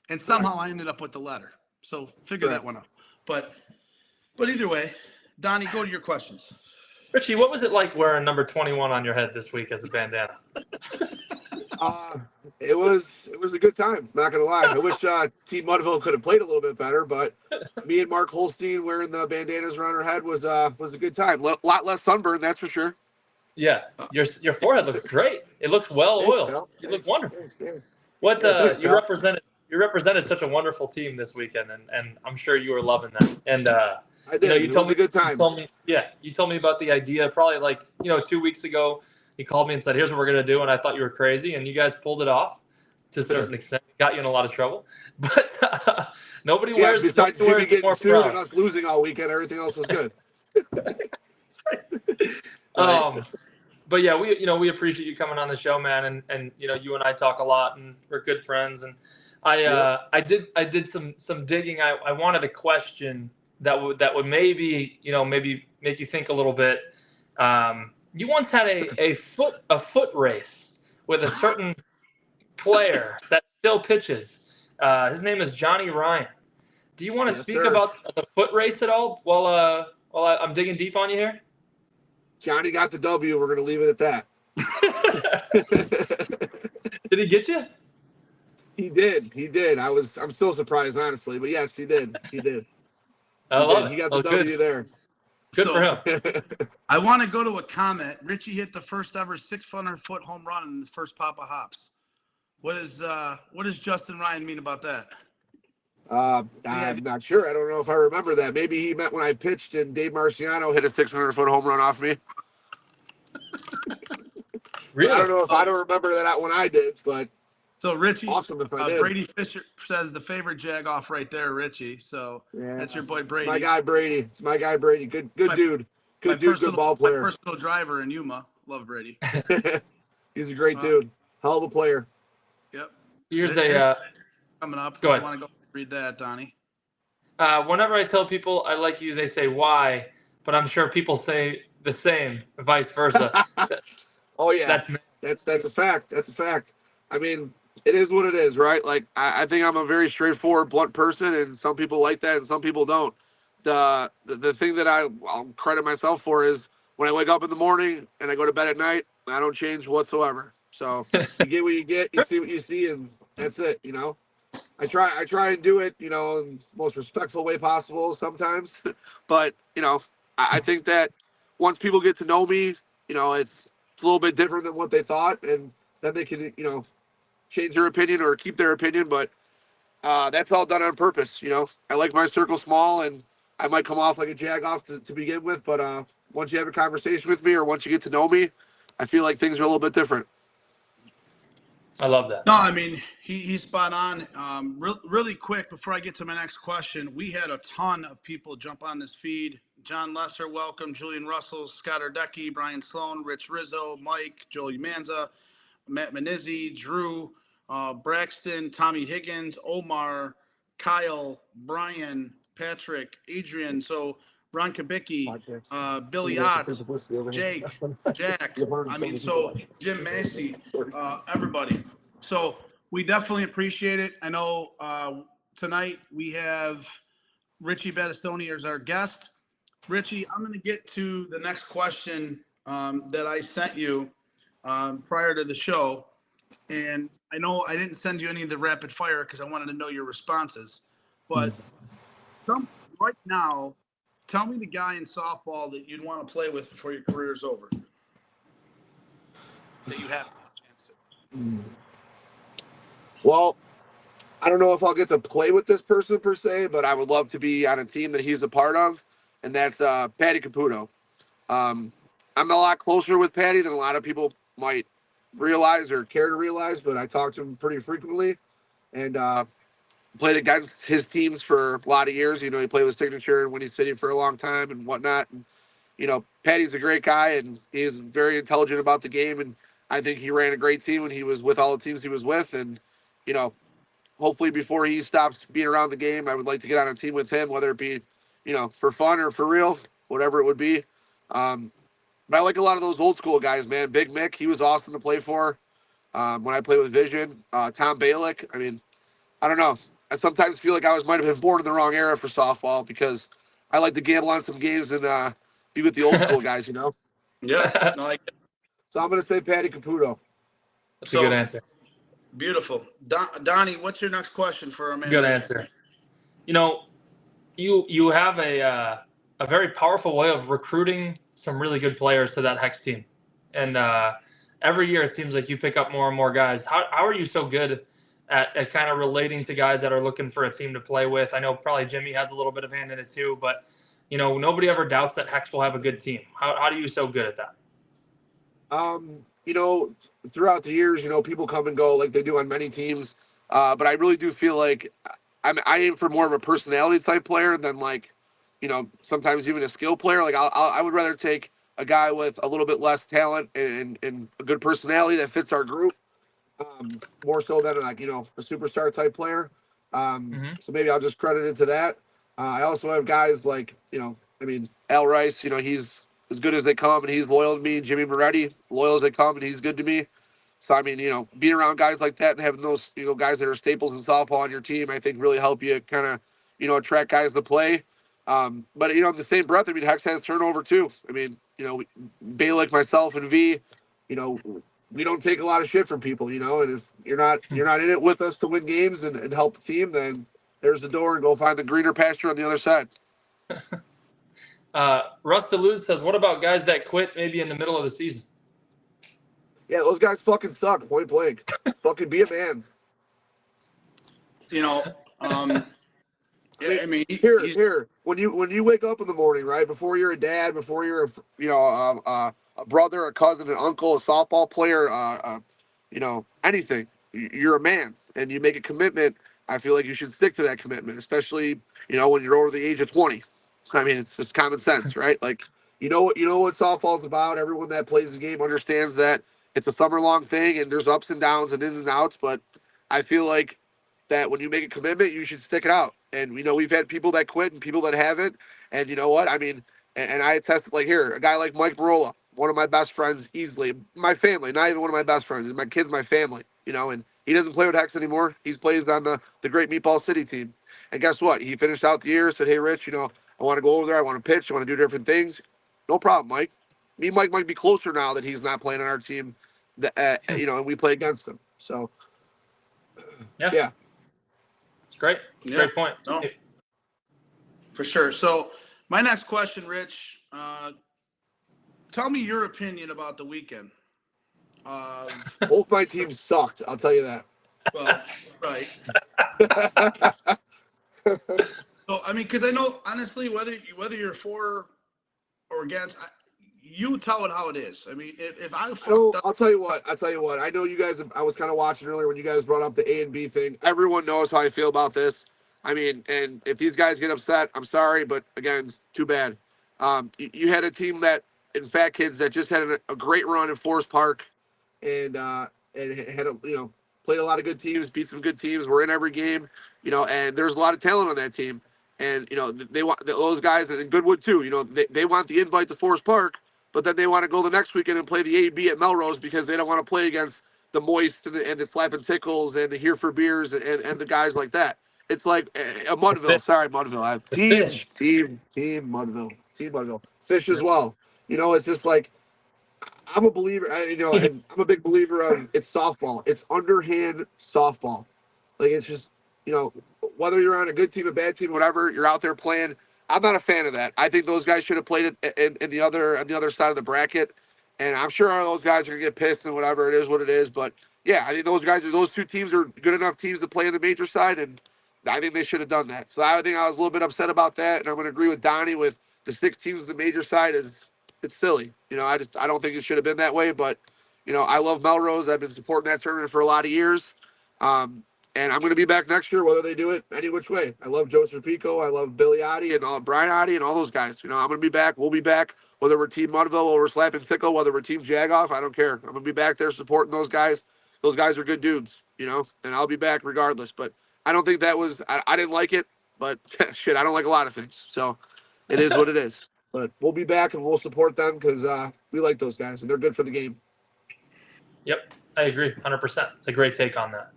and somehow I ended up with the letter. So figure that one out. But either way, Donnie, go to your questions. Richie, what was it like wearing number 21 on your head this week as a bandana? It was a good time. Not gonna lie. I wish Team Mudville could have played a little bit better, but me and Mark Holstein wearing the bandanas around our head was a good time. A lot less sunburn, that's for sure. Yeah, your forehead looks great. It looks well oiled. You look wonderful. What you represented such a wonderful team this weekend, and I'm sure you were loving that. And I did. You told me a good time. You told me about the idea probably 2 weeks ago. You called me and said, "Here's what we're gonna do," and I thought you were crazy, and you guys pulled it off to a certain extent. Got you in a lot of trouble, but nobody wears. Besides Jimmy getting more sued and us losing all weekend, everything else was good. But yeah, we appreciate you coming on the show, man, and you and I talk a lot, and we're good friends. And I did some digging. I wanted a question that would maybe make you think a little bit. You once had a foot race with a certain player that still pitches. His name is Johnny Ryan. Do you want to speak about the foot race at all while I'm digging deep on you here? Johnny got the W. We're going to leave it at that. Did he get you? He did. I'm still surprised, honestly, but yes, he did. He did. I love it. He got the W there. Good for him. I want to go to a comment. Richie hit the first ever 600-foot home run in the first Papa Hops. What does Justin Ryan mean about that? I'm not sure. I don't know if I remember that. Maybe he meant when I pitched and Dave Marciano hit a 600-foot home run off me. Really? I don't know if I don't remember that when I did, but so Richie, awesome if I did. Brady Fisher says the favorite jag off right there, Richie. So that's your boy Brady. My guy Brady. It's my guy Brady. Good dude. Good ball player. My personal driver in Yuma. Love Brady. He's a great dude. Hell of a player. Yep. Here's coming up. Go ahead. I want to go read that, Donnie. Whenever I tell people I like you, they say why, but I'm sure people say the same, vice versa. Oh yeah, that's a fact. That's a fact. I mean, it is what it is, right? Like I think I'm a very straightforward, blunt person, and some people like that, and some people don't. The thing that I'll credit myself for is when I wake up in the morning and I go to bed at night, I don't change whatsoever. So you get what you get, you see what you see, and that's it. I try and do it, in the most respectful way possible sometimes. But, I think that once people get to know me, it's a little bit different than what they thought. And then they can, change their opinion or keep their opinion. But that's all done on purpose. I like my circle small, and I might come off like a jag-off to begin with. But once you have a conversation with me or once you get to know me, I feel like things are a little bit different. I love that. No, I mean, he's spot on. Really quick, before I get to my next question, we had a ton of people jump on this feed. John Lesser, welcome. Julian Russell, Scott Ardecki, Brian Sloan, Rich Rizzo, Mike, Joey Manza, Matt Menizzi, Drew, Braxton, Tommy Higgins, Omar, Kyle, Brian, Patrick, Adrian. So Ron Kabicki, Billy Otts, Jake, Jack. I mean, so Jim Massey, everybody. So we definitely appreciate it. I know tonight we have Richie Battistoni as our guest. Richie, I'm going to get to the next question that I sent you prior to the show. And I know I didn't send you any of the rapid fire because I wanted to know your responses. But right now, tell me the guy in softball that you'd want to play with before your career is over. That you have a chance to. Well, I don't know if I'll get to play with this person per se, but I would love to be on a team that he's a part of, and that's Patty Caputo. I'm a lot closer with Patty than a lot of people might realize or care to realize, but I talk to him pretty frequently, and played against his teams for a lot of years. You know, he played with Signature and Winnie City for a long time and whatnot. And, you know, Patty's a great guy, and he's very intelligent about the game, and I think he ran a great team when he was with all the teams he was with. And, you know, hopefully before he stops being around the game, I would like to get on a team with him, whether it be, you know, for fun or for real, whatever it would be. But I like a lot of those old school guys, man. Big Mick, he was awesome to play for when I played with Vision. Tom Balick, I mean, I don't know. I sometimes feel like I might have been born in the wrong era for softball because I like to gamble on some games and be with the old school guys, you know? Yeah. No, So I'm going to say Patty Caputo. That's a good answer. Beautiful. Donnie, what's your next question for our man? Good answer. You know, you have a very powerful way of recruiting some really good players to that Hex team. And every year it seems like you pick up more and more guys. How are you so good at kind of relating to guys that are looking for a team to play with? I know probably Jimmy has a little bit of hand in it too, but, you know, nobody ever doubts that Hex will have a good team. How are you so good at that? You know, throughout the years, you know, people come and go like they do on many teams. But I really do feel like I aim for more of a personality type player than like, you know, sometimes even a skill player. Like I would rather take a guy with a little bit less talent and a good personality that fits our group. More so than like, you know, a superstar type player. So maybe I'll just credit it to that. I also have guys like, you know, I mean, Al Rice, you know, he's as good as they come and he's loyal to me. Jimmy Moretti, loyal as they come and he's good to me. So, I mean, you know, being around guys like that and having those, you know, guys that are staples in softball on your team, I think really help you kind of, you know, attract guys to play. But, you know, in the same breath, I mean, Hex has turnover too. I mean, you know, Balick, myself, and V, you know, we don't take a lot of shit from people, you know, and if you're not in it with us to win games and help the team, then there's the door and go find the greener pasture on the other side. Russ DeLuz says, what about guys that quit maybe in the middle of the season? Yeah, those guys fucking suck, point blank. Fucking be a man. You know, I mean, here. When you wake up in the morning, right, before you're a dad, before you're a brother, a cousin, an uncle, a softball player, you know, anything, you're a man and you make a commitment. I feel like you should stick to that commitment, especially, you know, when you're over the age of 20. I mean, it's just common sense, right? Like, you know what softball's about. Everyone that plays the game understands that it's a summer-long thing and there's ups and downs and ins and outs. But I feel like that when you make a commitment, you should stick it out. And, you know, we've had people that quit and people that haven't. And you know what? I mean, and I attest, like here, a guy like Mike Barola, one of my best friends, easily, my family, not even one of my best friends. My kids, my family, you know, and he doesn't play with Hex anymore. He plays on the great Meatball City team. And guess what? He finished out the year, said, hey, Rich, you know, I want to go over there. I want to pitch. I want to do different things. No problem, Mike. Me and Mike might be closer now that he's not playing on our team, you know, and we play against him. So, yeah. It's great. Great point. No, for sure. So my next question, Rich, tell me your opinion about the weekend. Both my teams sucked. I'll tell you that. Well, right. So, I mean, because I know, honestly, whether you're for or against, you tell it how it is. I mean, if I fucked up. I'll tell you what. I know you guys, I was kind of watching earlier when you guys brought up the A and B thing. Everyone knows how I feel about this. I mean, and if these guys get upset, I'm sorry, but again, too bad. You had a team that, in Fat Kids, that just had a great run in Forest Park and had played a lot of good teams, beat some good teams. We're in every game, you know, and there's a lot of talent on that team. And, they want those guys, and Goodwood too, they want the invite to Forest Park, but then they want to go the next weekend and play the A-B at Melrose because they don't want to play against the Moist and the Slap and Tickles and the Here for Beers and the guys like that. It's like a Mudville. Sorry, Mudville. Team Mudville. Fish as well. It's just like, I'm a believer, and I'm a big believer of it's softball. It's underhand softball. Like, it's just, whether you're on a good team, a bad team, whatever, you're out there playing. I'm not a fan of that. I think those guys should have played it on the other side of the bracket. And I'm sure those guys are going to get pissed and whatever. It is what it is. But, yeah, I think those two teams are good enough teams to play in the major side, and I think they should have done that. So I think I was a little bit upset about that, and I'm going to agree with Donnie with the 6 teams of the major side it's silly. I don't think it should have been that way. But, I love Melrose. I've been supporting that tournament for a lot of years. And I'm going to be back next year, whether they do it any which way. I love Joe Serpico. I love Billy Oddie and Brian Oddie and all those guys. I'm going to be back. We'll be back, whether we're Team Mudville or we're Slap and Tickle, whether we're Team Jagoff. I don't care. I'm going to be back there supporting those guys. Those guys are good dudes, and I'll be back regardless. But I don't think that was – I didn't like it, but shit, I don't like a lot of things. So it is what it is. But we'll be back and we'll support them because we like those guys and they're good for the game. Yep, I agree 100%. It's a great take on that.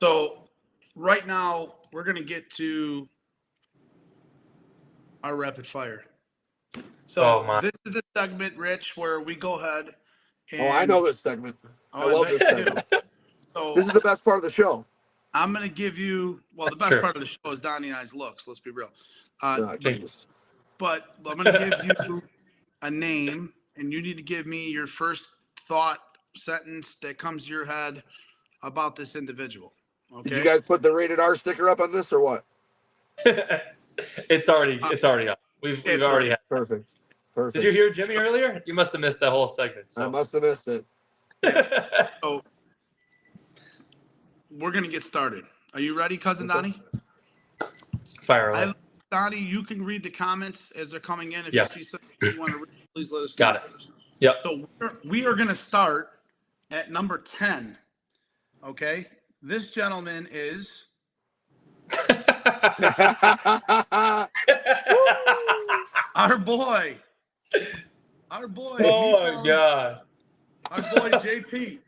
So right now we're going to get to our rapid fire. So this is the segment, Rich, where we go ahead. And, I know this segment. I love this segment. So this is the best part of the show. I'm going to give you, the best part of the show is Donnie and I's looks. Let's be real. But I'm going to give you a name, and you need to give me your first thought sentence that comes to your head about this individual. Okay. Did you guys put the rated R sticker up on this or what? It's already up. We've already had. Perfect. Did you hear Jimmy earlier? You must have missed that whole segment. So. I must have missed it. So we're gonna get started. Are you ready, cousin Donnie? Fire away. Donnie, you can read the comments as they're coming in. If you see something you want to read, please let us know. Got it. Yep. So we are going to start at number 10. Okay. This gentleman is our boy. Oh my God. Our boy JP.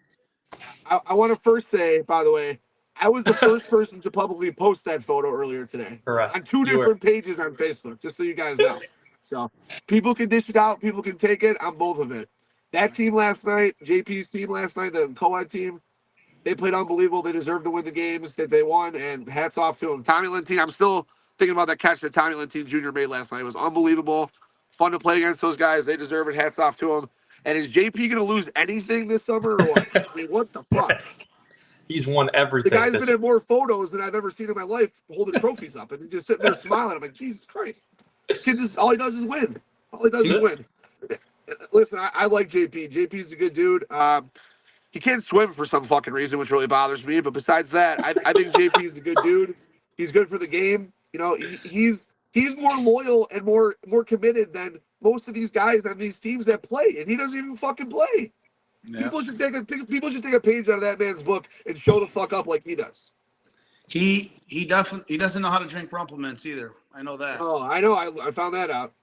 I want to first say, by the way, I was the first person to publicly post that photo earlier today. Correct. On 2 different pages on Facebook, just so you guys know. So people can dish it out, people can take it. I'm both of it. That team last night, JP's team last night, the co-ed team, they played unbelievable. They deserved to win the games that they won, and hats off to them. Tommy Lentine, I'm still thinking about that catch that Tommy Lentine Jr. made last night. It was unbelievable. Fun to play against those guys. They deserve it. Hats off to them. And is JP going to lose anything this summer or what? I mean, what the fuck? He's won everything. The guy's been in more photos than I've ever seen in my life holding trophies up and just sitting there smiling. I'm like, Jesus Christ. This kid all he does is win. All he does is win. Listen, I like JP. JP's a good dude. He can't swim for some fucking reason, which really bothers me. But besides that, I think JP's a good dude. He's good for the game. He's more loyal and more committed than most of these guys on these teams that play, and he doesn't even fucking play. Yeah. People should take a page out of that man's book and show the fuck up like he does. He doesn't know how to drink Rumplemints either. I know that. Oh, I know. I found that out.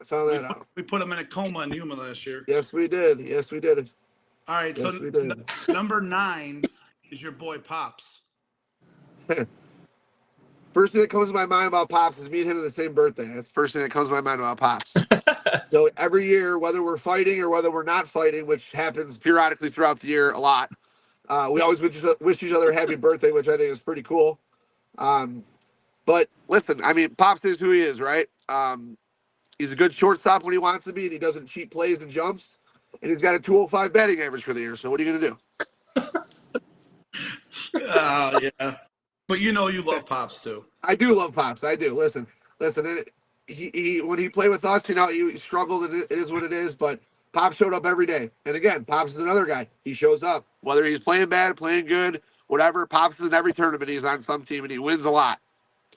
We put him in a coma in Yuma last year. Yes, we did. All right, yes, so number 9 is your boy Pops. First thing that comes to my mind about Pops is me and him on the same birthday. That's the first thing that comes to my mind about Pops. So every year, whether we're fighting or whether we're not fighting, which happens periodically throughout the year a lot, we always wish each other a happy birthday, which I think is pretty cool. But listen, I mean, Pops is who he is, right? He's a good shortstop when he wants to be, and he doesn't cheat plays and jumps. And he's got a 205 batting average for the year. So what are you going to do? Yeah. But you love Pops too. I do love Pops. I do. Listen. He when he played with us, he struggled, and it is what it is. But Pops showed up every day. And again, Pops is another guy. He shows up. Whether he's playing bad, playing good, whatever, Pops is in every tournament. He's on some team, and he wins a lot.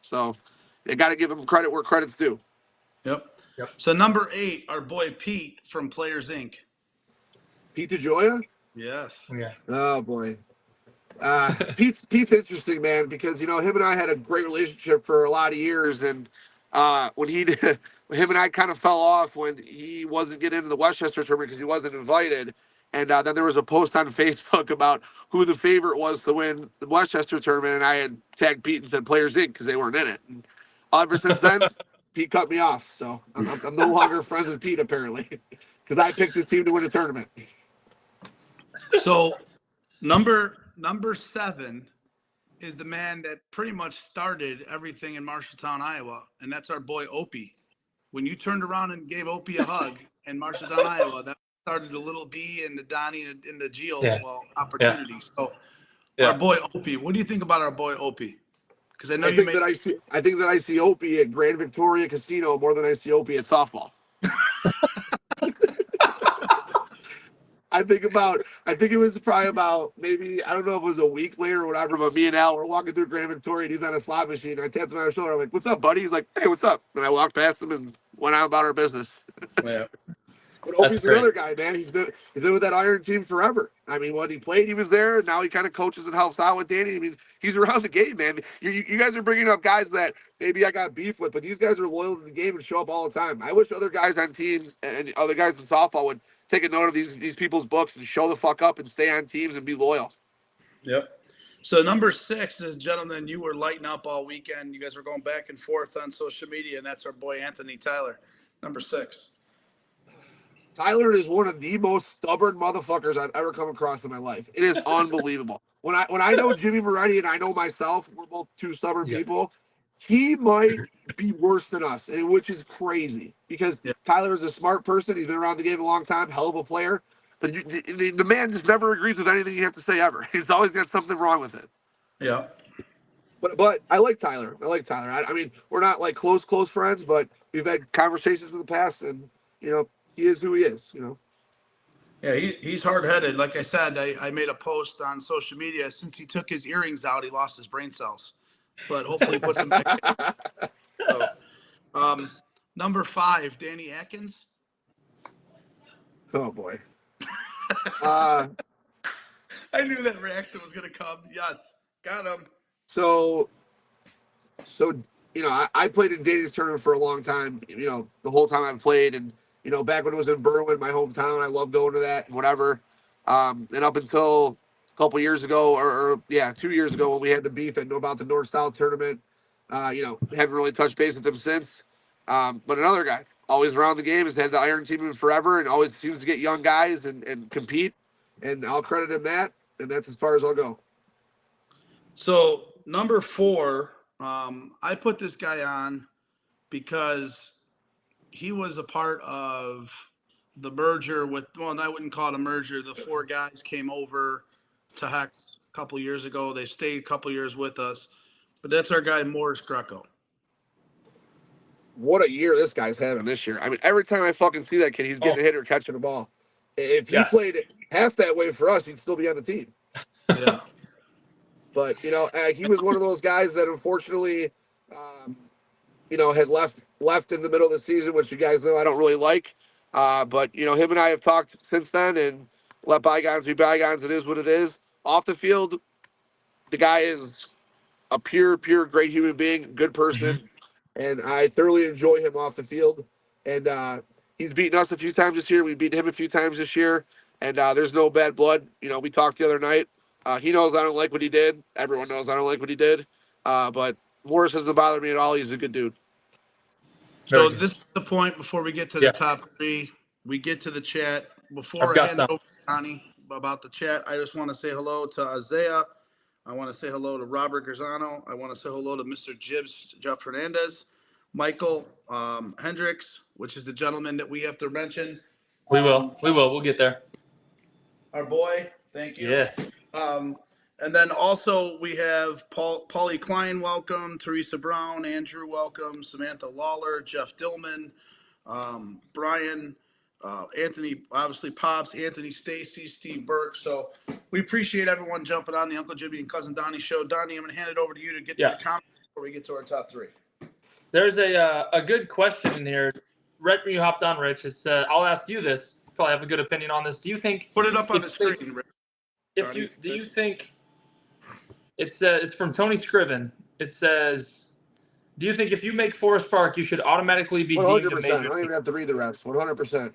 So you got to give him credit where credit's due. Yep. So number 8, our boy Pete from Players Inc. Pete DeGioia? Yes. Yeah. Oh, boy. Pete's interesting, man, because him and I had a great relationship for a lot of years, and when him and I kind of fell off when he wasn't getting into the Westchester tournament because he wasn't invited, and then there was a post on Facebook about who the favorite was to win the Westchester tournament, and I had tagged Pete and said players Inc. because they weren't in it. And ever since then, Pete cut me off, so I'm no longer friends with Pete apparently because I picked his team to win a tournament. So number 7 is the man that pretty much started everything in Marshalltown, Iowa, and that's our boy Opie. When you turned around and gave Opie a hug in Marshalltown, Iowa, that started the little B and the Donnie and the Geo opportunity. So our boy Opie, what do you think about our boy Opie? Because I know I think that I see Opie at Grand Victoria Casino more than I see Opie at softball. I think it was probably about maybe, I don't know if it was a week later or whatever, but me and Al were walking through Grand Victoria and he's on a slot machine. I tapped him on the shoulder. I'm like, "What's up, buddy?" He's like, "Hey, what's up?" And I walked past him and went on about our business. Yeah. But Opie's another guy, man. He's been with that Iron team forever. I mean, when he played, he was there. Now he kind of coaches and helps out with Danny. I mean, he's around the game, man. You guys are bringing up guys that maybe I got beef with, but these guys are loyal to the game and show up all the time. I wish other guys on teams and other guys in softball would take a note of these people's books and show the fuck up and stay on teams and be loyal. Yep. So number 6 is a gentleman you were lighting up all weekend. You guys were going back and forth on social media, and that's our boy Anthony Tyler. Number 6. Tyler is one of the most stubborn motherfuckers I've ever come across in my life. It is unbelievable. When I know Jimmy Moretti and I know myself, we're both two stubborn people. He might be worse than us, which is crazy because Tyler is a smart person. He's been around the game a long time, hell of a player. But the man just never agrees with anything you have to say ever. He's always got something wrong with it. Yeah. But I like Tyler. I mean, we're not like close friends, but we've had conversations in the past, and he is who he is. Yeah, he's hard-headed. Like I said, I made a post on social media. Since he took his earrings out, he lost his brain cells. But hopefully he puts them back in. So, number 5, Danny Atkins. Oh, boy. I knew that reaction was going to come. Yes, got him. So I played in Danny's tournament for a long time, the whole time I've played. And, back when it was in Berwyn, my hometown, I loved going to that and whatever. And up until a couple years ago, or 2 years ago when we had the beef and know about the North-South tournament, haven't really touched base with him since. But another guy, always around the game, has had the Iron team forever and always seems to get young guys and compete. And I'll credit him that, and that's as far as I'll go. So number 4, I put this guy on because he was a part of the merger with, I wouldn't call it a merger. The 4 guys came over to Hex a couple years ago. They stayed a couple years with us, but that's our guy, Morris Greco. What a year this guy's having this year. I mean, every time I fucking see that kid, he's getting a hit or catching the ball. If he played half that way for us, he'd still be on the team. Yeah. But, he was one of those guys that unfortunately, had left in the middle of the season, which you guys know I don't really like. But, him and I have talked since then and let bygones be bygones. It is what it is. Off the field, the guy is a pure great human being, good person. And I thoroughly enjoy him off the field. And he's beaten us a few times this year. We beat him a few times this year. And there's no bad blood. We talked the other night. He knows I don't like what he did. Everyone knows I don't like what he did. But Morris doesn't bother me at all. He's a good dude. So this is the point before we get to the top 3. We get to the chat. Before I hand it over to Donnie about the chat, I just want to say hello to Isaiah. I want to say hello to Robert Garzano. I want to say hello to Mr. Gibbs, Jeff Hernandez, Michael Hendricks, which is the gentleman that we have to mention. We will. We'll get there. Our boy. Thank you. Yes. And then also we have Paulie Klein, welcome. Teresa Brown, Andrew, welcome. Samantha Lawler, Jeff Dillman, Brian, Anthony, obviously Pops, Anthony Stacy, Steve Burke. So we appreciate everyone jumping on the Uncle Jimmy and Cousin Donnie show. Donnie, I'm going to hand it over to you to get to the comments before we get to our top 3. There's a good question in here. Right when you hopped on, Rich, it's I'll ask you this. You probably have a good opinion on this. Do you think put it up on the screen, Rich? Do you think It's from Tony Scriven. It says, "Do you think if you make Forest Park, you should automatically be deemed a 100%. I major don't even league?" have to read the rest. 100%.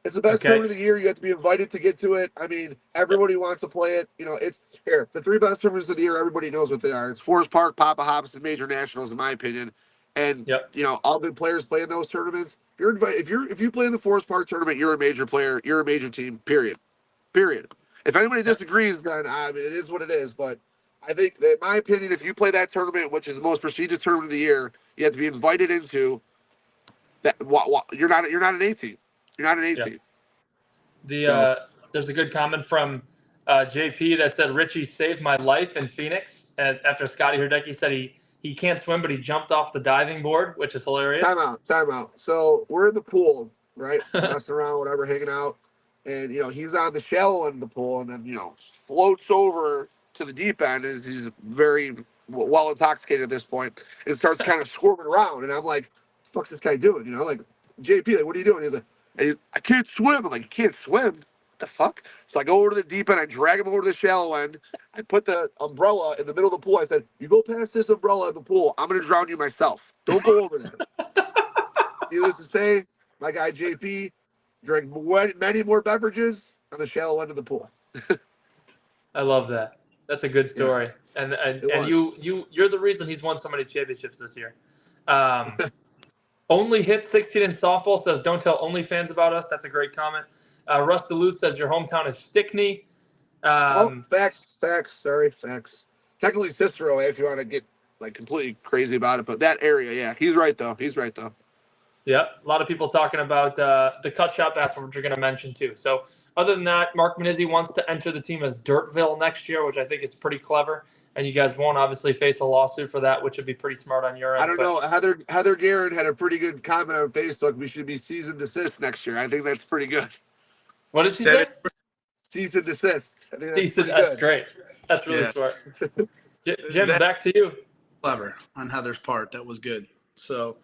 It's the best Okay. tournament of the year. You have to be invited to get to it. I mean, everybody wants to play it. It's here. The 3 best tournaments of the year, everybody knows what they are. It's Forest Park, Papa Hops, and Major Nationals, in my opinion. And all good players play in those tournaments. If you're invited, if you play in the Forest Park tournament, you're a major player. You're a major team. Period. If anybody disagrees, then it is what it is. But I think that, in my opinion, if you play that tournament, which is the most prestigious tournament of the year, you have to be invited into that. You're not an A team. You're not an A team. There's a good comment from JP that said Richie saved my life in Phoenix, and after Scotty Herdecki said he can't swim, but he jumped off the diving board, which is hilarious. Time out. So we're in the pool, right? Messing around, whatever, hanging out. And, he's on the shallow end of the pool and then, floats over to the deep end as he's very well intoxicated at this point and starts kind of squirming around. And I'm like, what the fuck's this guy doing? Like, JP, like, what are you doing? He's like, I can't swim. I'm like, you can't swim? What the fuck? So I go over to the deep end. I drag him over to the shallow end. I put the umbrella in the middle of the pool. I said, you go past this umbrella in the pool, I'm going to drown you myself. Don't go over there. Needless to say, my guy JP drank many more beverages on the shallow end of the pool. I love that. That's a good story. Yeah. And you're the reason he's won so many championships this year. Only hit 16 in softball says, don't tell OnlyFans about us. That's a great comment. Russ Duluth says your hometown is Stickney. Facts. Sorry, facts. Technically Cicero, if you want to get like completely crazy about it, but that area, yeah, he's right though. Yeah, a lot of people talking about the cut shot bats, which you're going to mention too. So other than that, Mark Manizzi wants to enter the team as Dirtville next year, which I think is pretty clever. And you guys won't obviously face a lawsuit for that, which would be pretty smart on your end. I don't know. Heather Guerin had a pretty good comment on Facebook. We should be cease and desist next year. I think that's pretty good. What did she say? Cease and desist. I think that's great. That's really smart. Jim, back to you. Clever on Heather's part. That was good. So,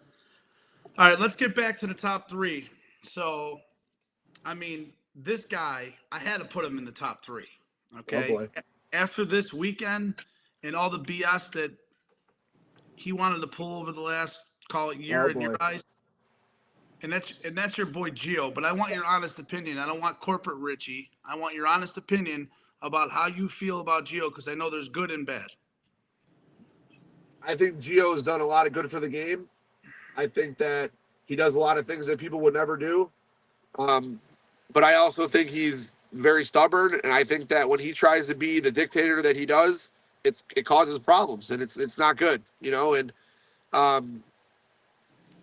all right, let's get back to the top 3. So, I mean, this guy, I had to put him in the top 3. Okay. Oh boy. After this weekend and all the BS that he wanted to pull over the last, call it, year in your eyes. And that's your boy Gio. But I want your honest opinion. I don't want corporate Richie. I want your honest opinion about how you feel about Gio, because I know there's good and bad. I think Gio has done a lot of good for the game. I think that he does a lot of things that people would never do. But I also think he's very stubborn, and I think that when he tries to be the dictator that he does, it causes problems, and it's not good, and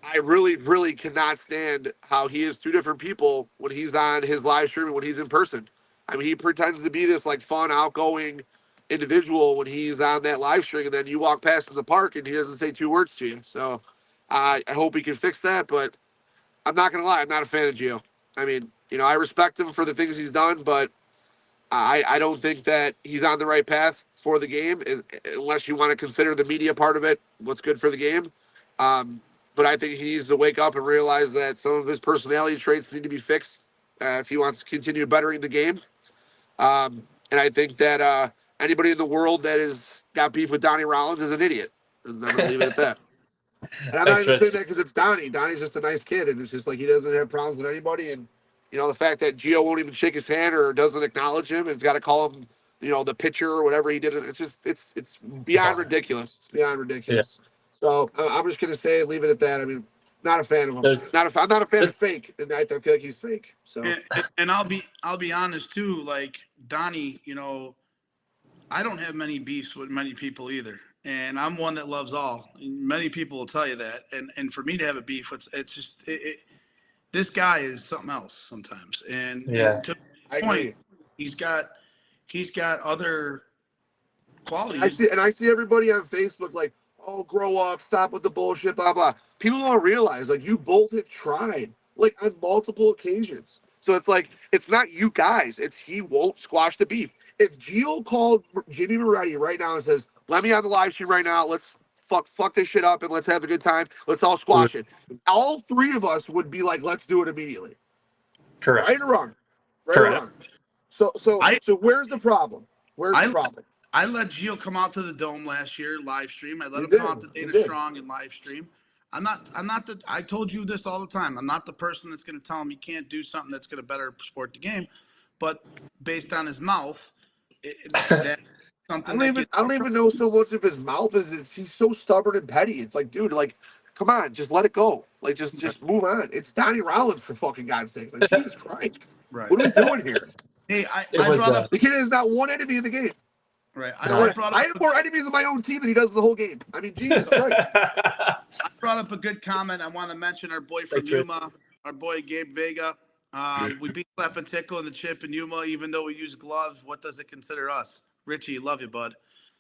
I really, really cannot stand how he is 2 different people when he's on his live stream and when he's in person. I mean, he pretends to be this like fun, outgoing individual when he's on that live stream, and then you walk past him in the park and he doesn't say 2 words to you. So I hope he can fix that, but I'm not going to lie. I'm not a fan of Gio. I mean, I respect him for the things he's done, but I don't think that he's on the right path for the game, unless you want to consider the media part of it, what's good for the game. But I think he needs to wake up and realize that some of his personality traits need to be fixed if he wants to continue bettering the game. And I think that anybody in the world that has got beef with Donnie Rollins is an idiot. And I'm going to leave it at that. And I'm not even saying that because it's Donnie. Donnie's just a nice kid, and it's just like he doesn't have problems with anybody. And, the fact that Gio won't even shake his hand or doesn't acknowledge him, has got to call him, the pitcher or whatever he did. It's beyond ridiculous. It's beyond ridiculous. Yeah. So I'm just going to say, leave it at that. I mean, not a fan of him. I'm not a fan of fake, and I feel like he's fake. So, and I'll be honest too. Like Donnie, I don't have many beefs with many people either, and I'm one that loves all. Many people will tell you that, and for me to have a beef, it's just this guy is something else sometimes. And to the point, he's got other qualities. I see everybody on Facebook like, oh, grow up, stop with the bullshit, blah, blah. People don't realize, like, you both have tried, like, on multiple occasions. So it's like, it's not you guys. It's he won't squash the beef. If Gio called Jimmy Moretti right now and says, let me on the live stream right now, let's fuck this shit up and let's have a good time, let's all squash it. All 3 of us would be like, let's do it immediately. Correct. Right or wrong? Right Correct. or wrong? So where's the problem? Where's the problem? I let Gio come out to the Dome last year, live stream. I let him did. come out to You Dana did. Strong and live stream. I'm not the, I told you this all the time. I'm not the person that's going to tell him you can't do something that's going to better support the game. But based on his mouth, that's something that gets. I don't even know so much if his mouth is he's so stubborn and petty. It's like, dude, like, come on, just let it go. Like, just move on. It's Donnie Rollins, for fucking God's sakes. Like, Jesus Christ. Right. What are we doing here? Hey, It I was, brought up. The kid is not one enemy in the game. Right. Right. I have more enemies in my own team than he does in the whole game. I mean, Jesus Christ. I brought up a good comment. I want to mention our boy from Thanks, Rich. Yuma, our boy Gabe Vega. We beat Slap and Tickle in the chip in Yuma, even though we use gloves. What does it consider us? Richie, love you, bud.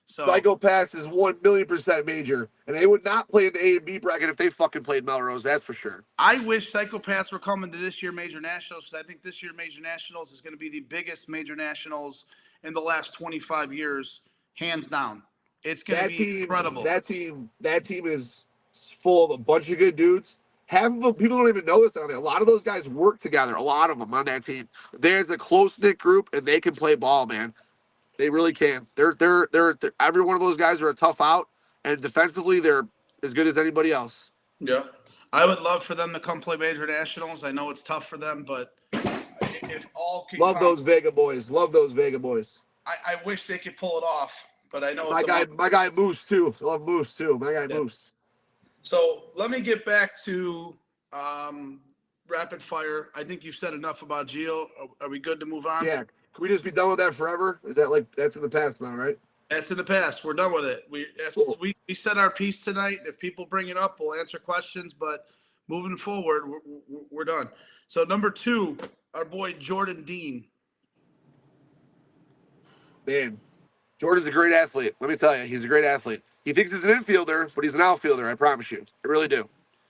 So Psychopaths is 1,000,000% major, and they would not play in the A and B bracket if they fucking played Melrose. That's for sure. I wish Psychopaths were coming to this year Major Nationals because I think this year Major Nationals is going to be the biggest Major Nationals in the last 25 years, hands down. It's going to be incredible. That team is full of a bunch of good dudes. Half of them, people don't even know this on there. A lot of those guys work together. A lot of them on that team. There's a close knit group, and they can play ball, man. They really can. They're every one of those guys are a tough out, and defensively they're as good as anybody else. Yeah. I would love for them to come play Major Nationals. I know it's tough for them, but if all can Love come, those Vega boys. Love those Vega boys. I wish they could pull it off, but I know My guy Moose too. Love Moose too. My guy Moose. So let me get back to rapid fire. I think you've said enough about Gio. Are we good to move on? Yeah. Can we just be done with that forever? Is that like that's in the past now, right? That's in the past. We're done with it. We said our piece tonight. If people bring it up, we'll answer questions. But moving forward, we're done. So number 2, our boy Jordan Dean. Man, Jordan's a great athlete. Let me tell you, he's a great athlete. He thinks he's an infielder, but he's an outfielder. I promise you. I really do.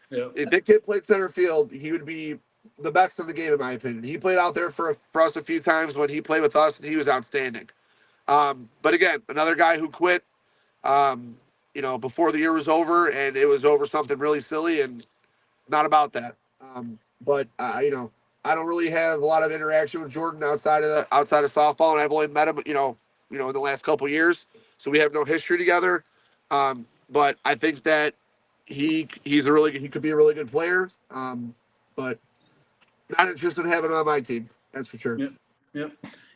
Yeah. If that kid played center field, he would be the best in the game, in my opinion. He played out there for us a few times when he played with us, and he was outstanding. But again, another guy who quit, before the year was over, and it was over something really silly, and not about that. But I don't really have a lot of interaction with Jordan outside of softball, and I've only met him, in the last couple of years, so we have no history together. But I think that he could be a really good player. But not interested in having him on my team. That's for sure. Yep.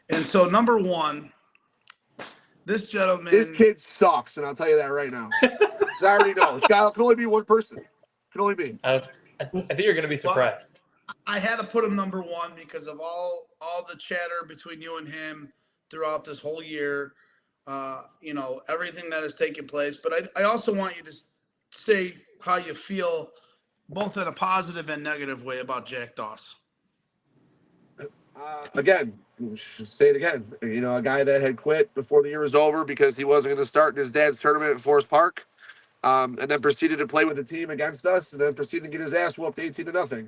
And so number 1, this gentleman. This kid sucks, and I'll tell you that right now. I already know. It can only be one person. It can only be. I think you're going to be surprised. Well, I had to put him number 1 because of all the chatter between you and him throughout this whole year. Everything that has taken place. But I also want you to say how you feel, both in a positive and negative way, about Jack Doss. Again, say it again. A guy that had quit before the year was over because he wasn't going to start in his dad's tournament at Forest Park, and then proceeded to play with the team against us, and then proceeded to get his ass whooped 18-0.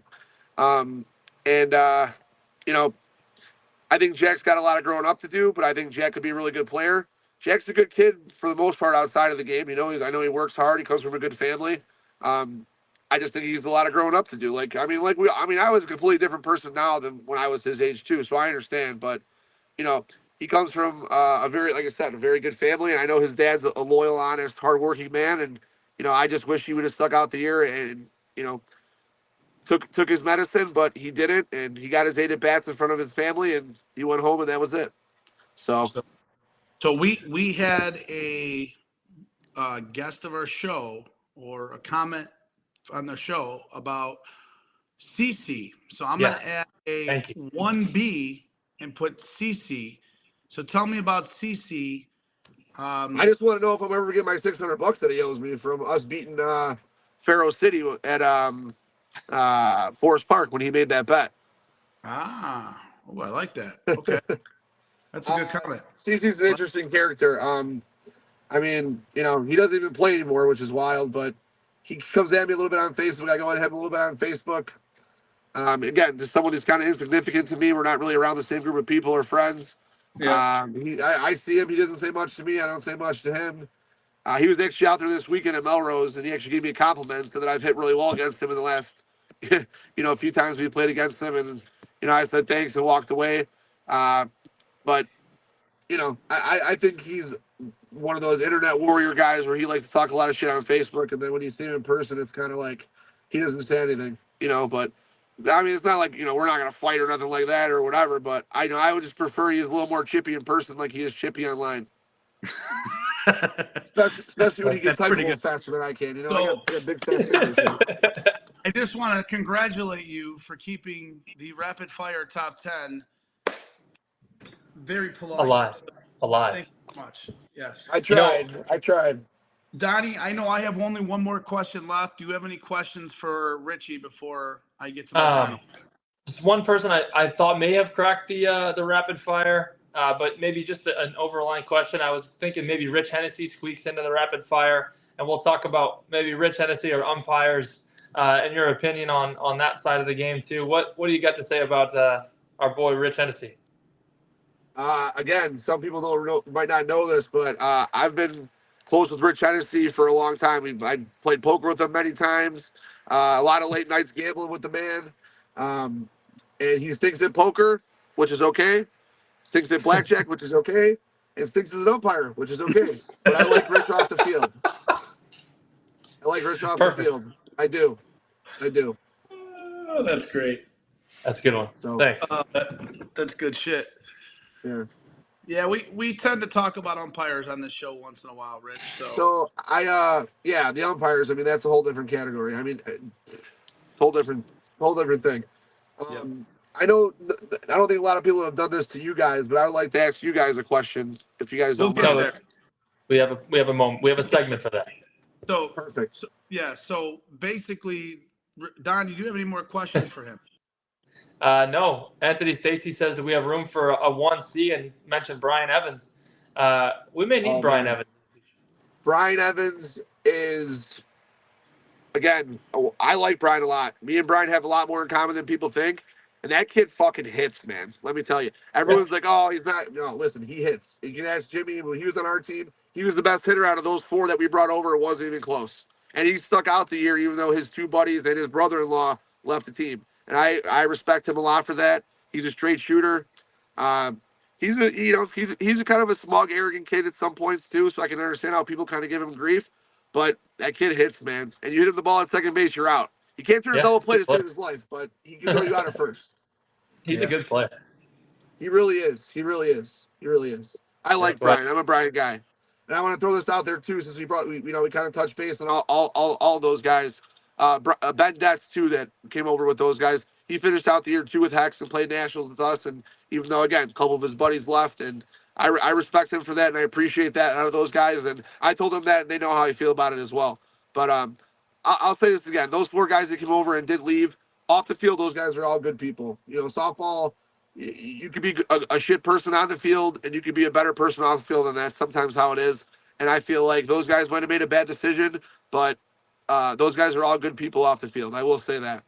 I think Jack's got a lot of growing up to do, but I think Jack could be a really good player. Jack's a good kid for the most part outside of the game. I know he works hard. He comes from a good family. I just think he's a lot of growing up to do. I was a completely different person now than when I was his age too. So I understand, but he comes from a very good family. And I know his dad's a loyal, honest, hardworking man. And, I just wish he would have stuck out the year and, took his medicine, but he didn't. And he got his 8 at-bats in front of his family, and he went home, and that was it. So we had a guest of our show, or a comment on the show about CC. So I'm going to add a 1B and put CC. So tell me about CC. I just want to know if I'm ever getting my $600 that he owes me from us beating Faro City at Forest Park when he made that bet. I like that. Okay. That's a good comment. CC's an interesting character. He doesn't even play anymore, which is wild, but he comes at me a little bit on Facebook. I go at him a little bit on Facebook. Again, just someone who's kind of insignificant to me. We're not really around the same group of people or friends. Yeah. I see him. He doesn't say much to me. I don't say much to him. He was actually out there this weekend at Melrose, and he actually gave me a compliment, so that I've hit really well against him in the last, a few times we played against him. And, I said thanks and walked away. But, I think he's one of those internet warrior guys where he likes to talk a lot of shit on Facebook, and then when you see him in person, it's kind of like he doesn't say anything, but I mean, it's not like, we're not going to fight or nothing like that or whatever, but I would just prefer he's a little more chippy in person like he is chippy online. Especially when he can type a little faster than I can. I got big fast fingers. I just want to congratulate you for keeping the rapid fire top 10 very polite. Alive. Thank you so much. Yes. I tried. Donnie, I know I have only one more question left. Do you have any questions for Richie before I get to my final? Just one person I thought may have cracked the rapid fire, but maybe just an overlying question. I was thinking maybe Rich Hennessy squeaks into the rapid fire, and we'll talk about maybe Rich Hennessy or umpires and your opinion on that side of the game too. What do you got to say about our boy Rich Hennessy? Again, some people might not know this, but I've been close with Rich Hennessy for a long time. I played poker with him many times. A lot of late nights gambling with the man. And he stinks at poker, which is okay. Stinks at blackjack, which is okay. And stinks as an umpire, which is okay. But I like Rich off the field. The field. I do. Oh, that's great. That's a good one. So, thanks. That's good shit. Yeah. Yeah, we tend to talk about umpires on this show once in a while, Rich. So the umpires. I mean, that's a whole different category. I mean, whole different thing. Yep. I don't think a lot of people have done this to you guys, but I would like to ask you guys a question if you guys don't mind. We have a moment. We have a segment for that. So perfect. So basically, Don, do you have any more questions for him? No. Anthony Stacy says that we have room for a 1C, and he mentioned Brian Evans. We may need Brian Evans. Brian Evans is, again, I like Brian a lot. Me and Brian have a lot more in common than people think. And that kid fucking hits, man. Let me tell you. Everyone's like, oh, he's not. No, listen, he hits. You can ask Jimmy when he was on our team. He was the best hitter out of those four that we brought over. It wasn't even close. And he stuck out the year, even though his two buddies and his brother-in-law left the team. And I respect him a lot for that. He's a straight shooter. He's a kind of a smug, arrogant kid at some points too. So I can understand how people kind of give him grief. But that kid hits, man. And you hit him the ball at second base, you're out. He can't turn a double play to save his life, but he can throw you out at first. He's a good player. He really is. I like Brian. I'm a Brian guy. And I want to throw this out there too, since we kind of touched base on all those guys. Ben Detz too, that came over with those guys. He finished out the year too with Hex and played nationals with us. And even though, again, a couple of his buddies left, and I respect him for that, and I appreciate that out of those guys. And I told them that, and they know how I feel about it as well. But I'll say this again: those four guys that came over and did leave off the field, those guys are all good people. Softball, you could be a shit person on the field, and you could be a better person off the field, and that's sometimes how it is. And I feel like those guys might have made a bad decision, but those guys are all good people off the field. I will say that.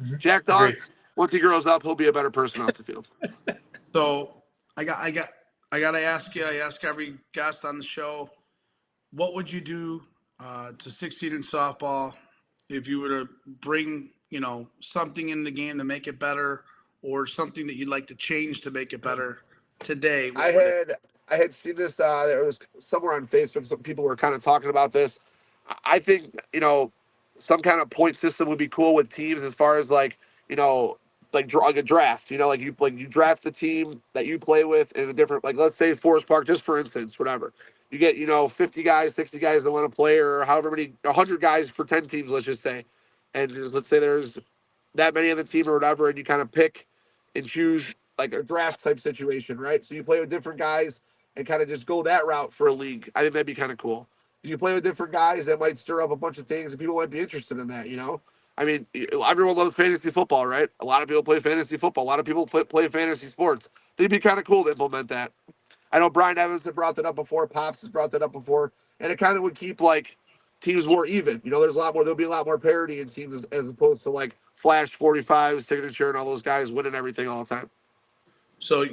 Mm-hmm. Jack Dawes, once he grows up, he'll be a better person off the field. So I got to ask you. I ask every guest on the show, what would you do to succeed in softball if you were to bring something in the game to make it better, or something that you'd like to change to make it better today? I had seen this. There was somewhere on Facebook. Some people were kind of talking about this. I think some kind of point system would be cool with teams, as far as like a draft. You draft the team that you play with in a different, like, let's say Forest Park, just for instance, whatever. You get 50 guys, 60 guys that want to play, or however many, 100 guys for 10 teams, let's just say. And let's say there's that many on the team or whatever, and you kind of pick and choose, like a draft type situation, right? So you play with different guys and kind of just go that route for a league. I think that'd be kind of cool. You play with different guys, that might stir up a bunch of things, and people might be interested in that, I mean, everyone loves fantasy football, right? A lot of people play fantasy football. A lot of people play fantasy sports. It'd be kind of cool to implement that. I know Brian Evans has brought that up before. Pops has brought that up before. And it kind of would keep, like, teams more even. There'll be a lot more parity in teams as opposed to, like, Flash 45, Signature, and all those guys winning everything all the time. So,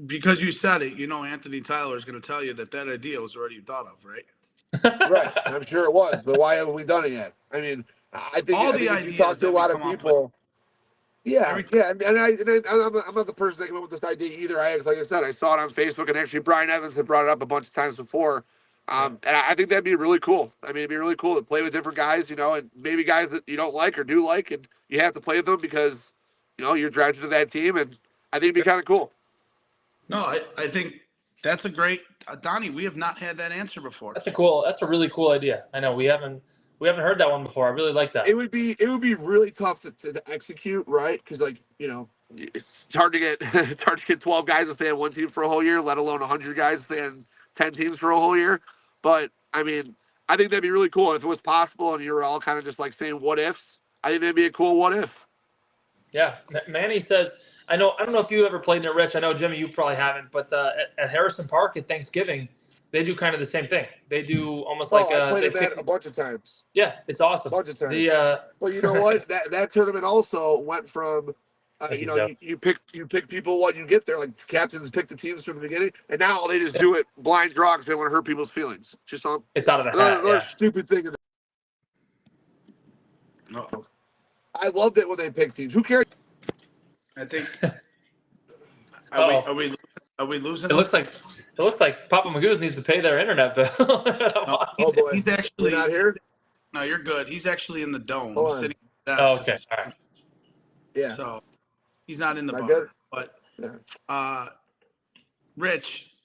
because you said it, Anthony Tyler is going to tell you that idea was already thought of, right? Right. I'm sure it was, but why haven't we done it yet? I mean, I think if you talk to a lot of people, Yeah, yeah, I'm not the person that came up with this idea either. Like I said, I saw it on Facebook, and actually Brian Evans had brought it up a bunch of times before. And I think that'd be really cool. I mean, it'd be really cool to play with different guys, and maybe guys that you don't like or do like, and you have to play with them because, you're drafted to that team, and I think it'd be kind of cool. No, I think that's a great Donnie. We have not had that answer before. That's a really cool idea. I know we haven't heard that one before. I really like that. It would be really tough to execute, right? Because it's hard to get 12 guys to stay on one team for a whole year, let alone 100 guys to stay on 10 teams for a whole year. But I mean, I think that'd be really cool if it was possible, and you were all kind of just like saying what ifs. I think that'd be a cool what if. Yeah, Manny says, I don't know if you ever played near Rich. I know, Jimmy, you probably haven't, but at Harrison Park at Thanksgiving, they do kind of the same thing. They do almost I played in that a bunch of times. Yeah, it's awesome. A bunch of times. Well, you know what? that tournament also went from, you pick people when you get there. Like captains pick the teams from the beginning, and now they just do it blind draw because they want to hurt people's feelings. Just it's out of the hat. Another stupid thing. No. I loved it when they picked teams. Who cares? I think. Are we losing? It looks like Papa Magoo's needs to pay their internet bill. No, he's actually not here. No, you're good. He's actually in the dome. Hold He's on. sitting at the desk. Okay. All right. Yeah. So he's not in the bar. Good? But Yeah. Rich,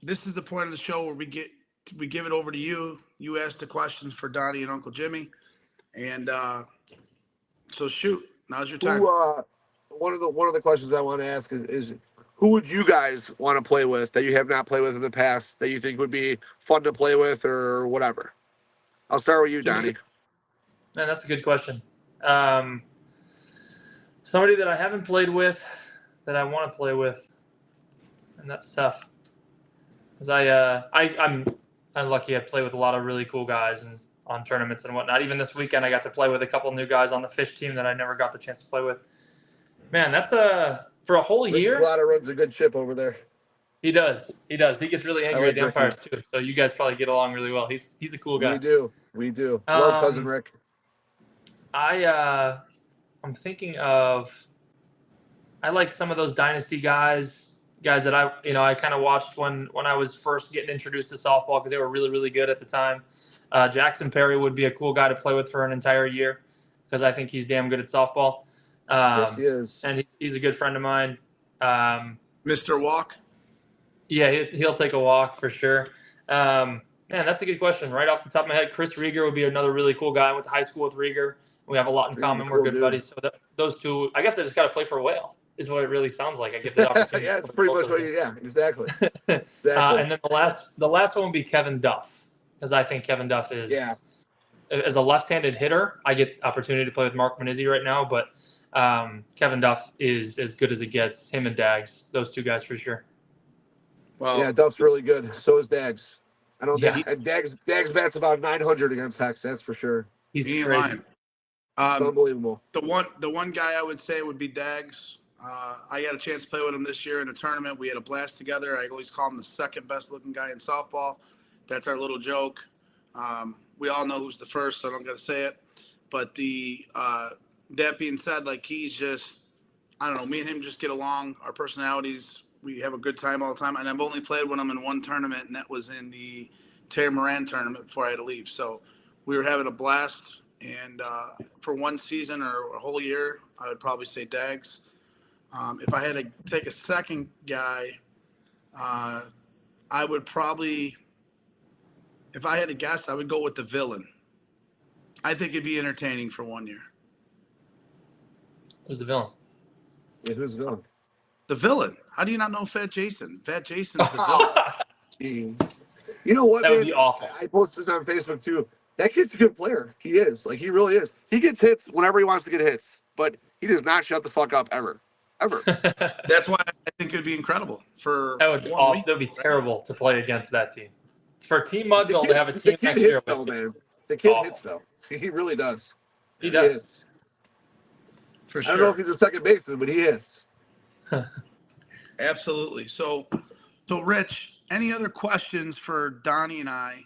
this is the point of the show where we give it over to you. You ask the questions for Donnie and Uncle Jimmy. And so shoot. Now's your time. One of the questions I want to ask is who would you guys want to play with that you have not played with in the past that you think would be fun to play with or whatever? I'll start with you, Donnie. Man, that's a good question. Somebody that I haven't played with that I want to play with, and that's tough. Because I'm lucky. I play with a lot of really cool guys and on tournaments and whatnot. Even this weekend, I got to play with a couple new guys on the fish team that I never got the chance to play with. Man, that's for a whole year. Rick runs a good ship over there. He does. He gets really angry at the umpires too. So you guys probably get along really well. He's a cool guy. We do. Love cousin Rick. I'm thinking of. I like some of those dynasty guys that I kind of watched when I was first getting introduced to softball because they were really, really good at the time. Jackson Perry would be a cool guy to play with for an entire year because I think he's damn good at softball. Yes, he is. And he's a good friend of mine. Mr. Walk? Yeah, he'll take a walk for sure. Man, that's a good question. Right off the top of my head, Chris Rieger would be another really cool guy. I went to high school with Rieger. We have a lot in common. Cool, we're good buddies. So those two, I guess I just got to play for a whale is what it really sounds like. I get the opportunity. Yeah, it's pretty much what exactly. Exactly. And then the last one would be Kevin Duff because I think Kevin Duff is as a left-handed hitter. I get opportunity to play with Mark Manizzi right now, but Kevin Duff is as good as it gets. Him and Dags, those two guys for sure. Well, yeah, Duff's really good. So is Dags. I don't think Dags bats about 900 against Hex. That's for sure. He's crazy. Lying. Unbelievable. The one guy I would say would be Dags. I got a chance to play with him this year in a tournament. We had a blast together. I always call him the second best looking guy in softball. That's our little joke. We all know who's the first, so I don't got to say it. But that being said, like he's just, I don't know, me and him just get along. Our personalities, we have a good time all the time. And I've only played with him in one tournament, and that was in the Terry Moran tournament before I had to leave. So we were having a blast. And for one season or a whole year, I would probably say Dags. If I had to take a second guy, I would probably, if I had to guess, I would go with the villain. I think it'd be entertaining for 1 year. Who's the villain? Yeah, who's the villain? The villain. How do you not know Fat Jason? Fat Jason's the villain. Jeez. You know what, that man? would be awful. I posted this on Facebook too. That kid's a good player. He is. Like, he really is. He gets hits whenever he wants to get hits, but he does not shut the fuck up ever. Ever. That's why I think it'd be incredible for that would be terrible to play against that team. For Team Mudville to have a team next year. Though, man. The kid hits, though. He really does. He does. For sure. I don't know if he's a second baseman, but he is. Absolutely. So, Rich, any other questions for Donnie and I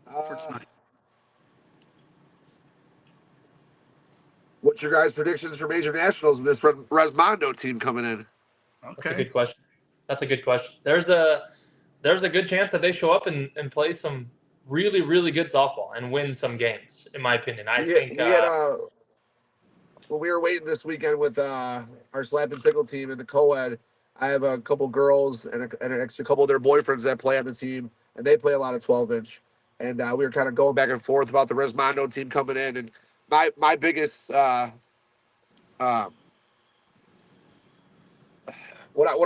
for tonight? What's your guys' predictions for major nationals and this Resmondo team coming in? Okay. That's a good question. That's a good question. There's a good chance that they show up and play some really, really good softball and win some games, in my opinion. I think when we were waiting this weekend with our slap and tickle team in the co-ed, I have a couple girls and an extra couple of their boyfriends that play on the team, and they play a lot of 12-inch. And we were kind of going back and forth about the Resmondo team coming in. And my biggest what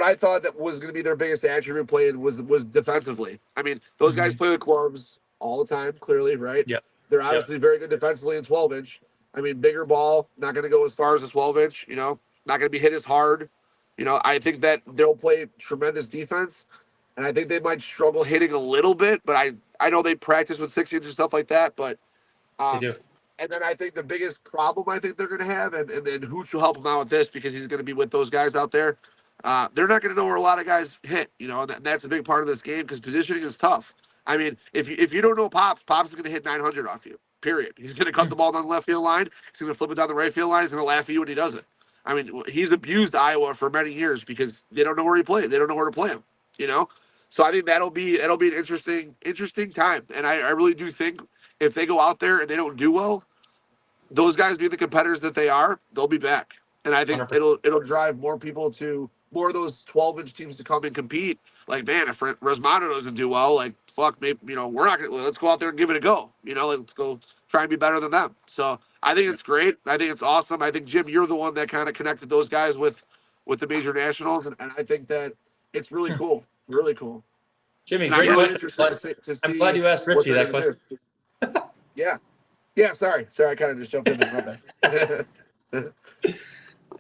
I thought that was going to be their biggest attribute playing was defensively. I mean, those guys play with gloves all the time, clearly, right? Yep. They're obviously very good defensively in 12-inch. I mean, bigger ball, not going to go as far as a 12-inch, not going to be hit as hard. I think that they'll play tremendous defense, and I think they might struggle hitting a little bit, but I know they practice with 6-inch and stuff like that, but they do. And then I think the biggest problem I think they're going to have, and then Hooch will help them out with this because he's going to be with those guys out there. They're not going to know where a lot of guys hit, and that's a big part of this game because positioning is tough. I mean, if you don't know Pops is going to hit 900 off you, period. He's going to cut the ball down the left field line. He's going to flip it down the right field line. He's going to laugh at you when he does it. I mean, he's abused Iowa for many years because they don't know where he plays. They don't know where to play him, So I think that'll be an interesting time. And I really do think if they go out there and they don't do well, those guys being the competitors that they are, they'll be back. And I think 100%. it'll drive more people to more of those 12-inch teams to come and compete. Like, man, if Resmondo doesn't do well, like, fuck, maybe, we're not going to, let's go out there and give it a go. Let's go try and be better than them. So I think it's great. I think it's awesome. I think, Jim, you're the one that kind of connected those guys with the major nationals. And I think that it's really cool. Really cool. Jimmy, And great I'm really question. interested to see I'm glad you asked Richie that question. Yeah. Yeah, sorry. I kind of just jumped in there.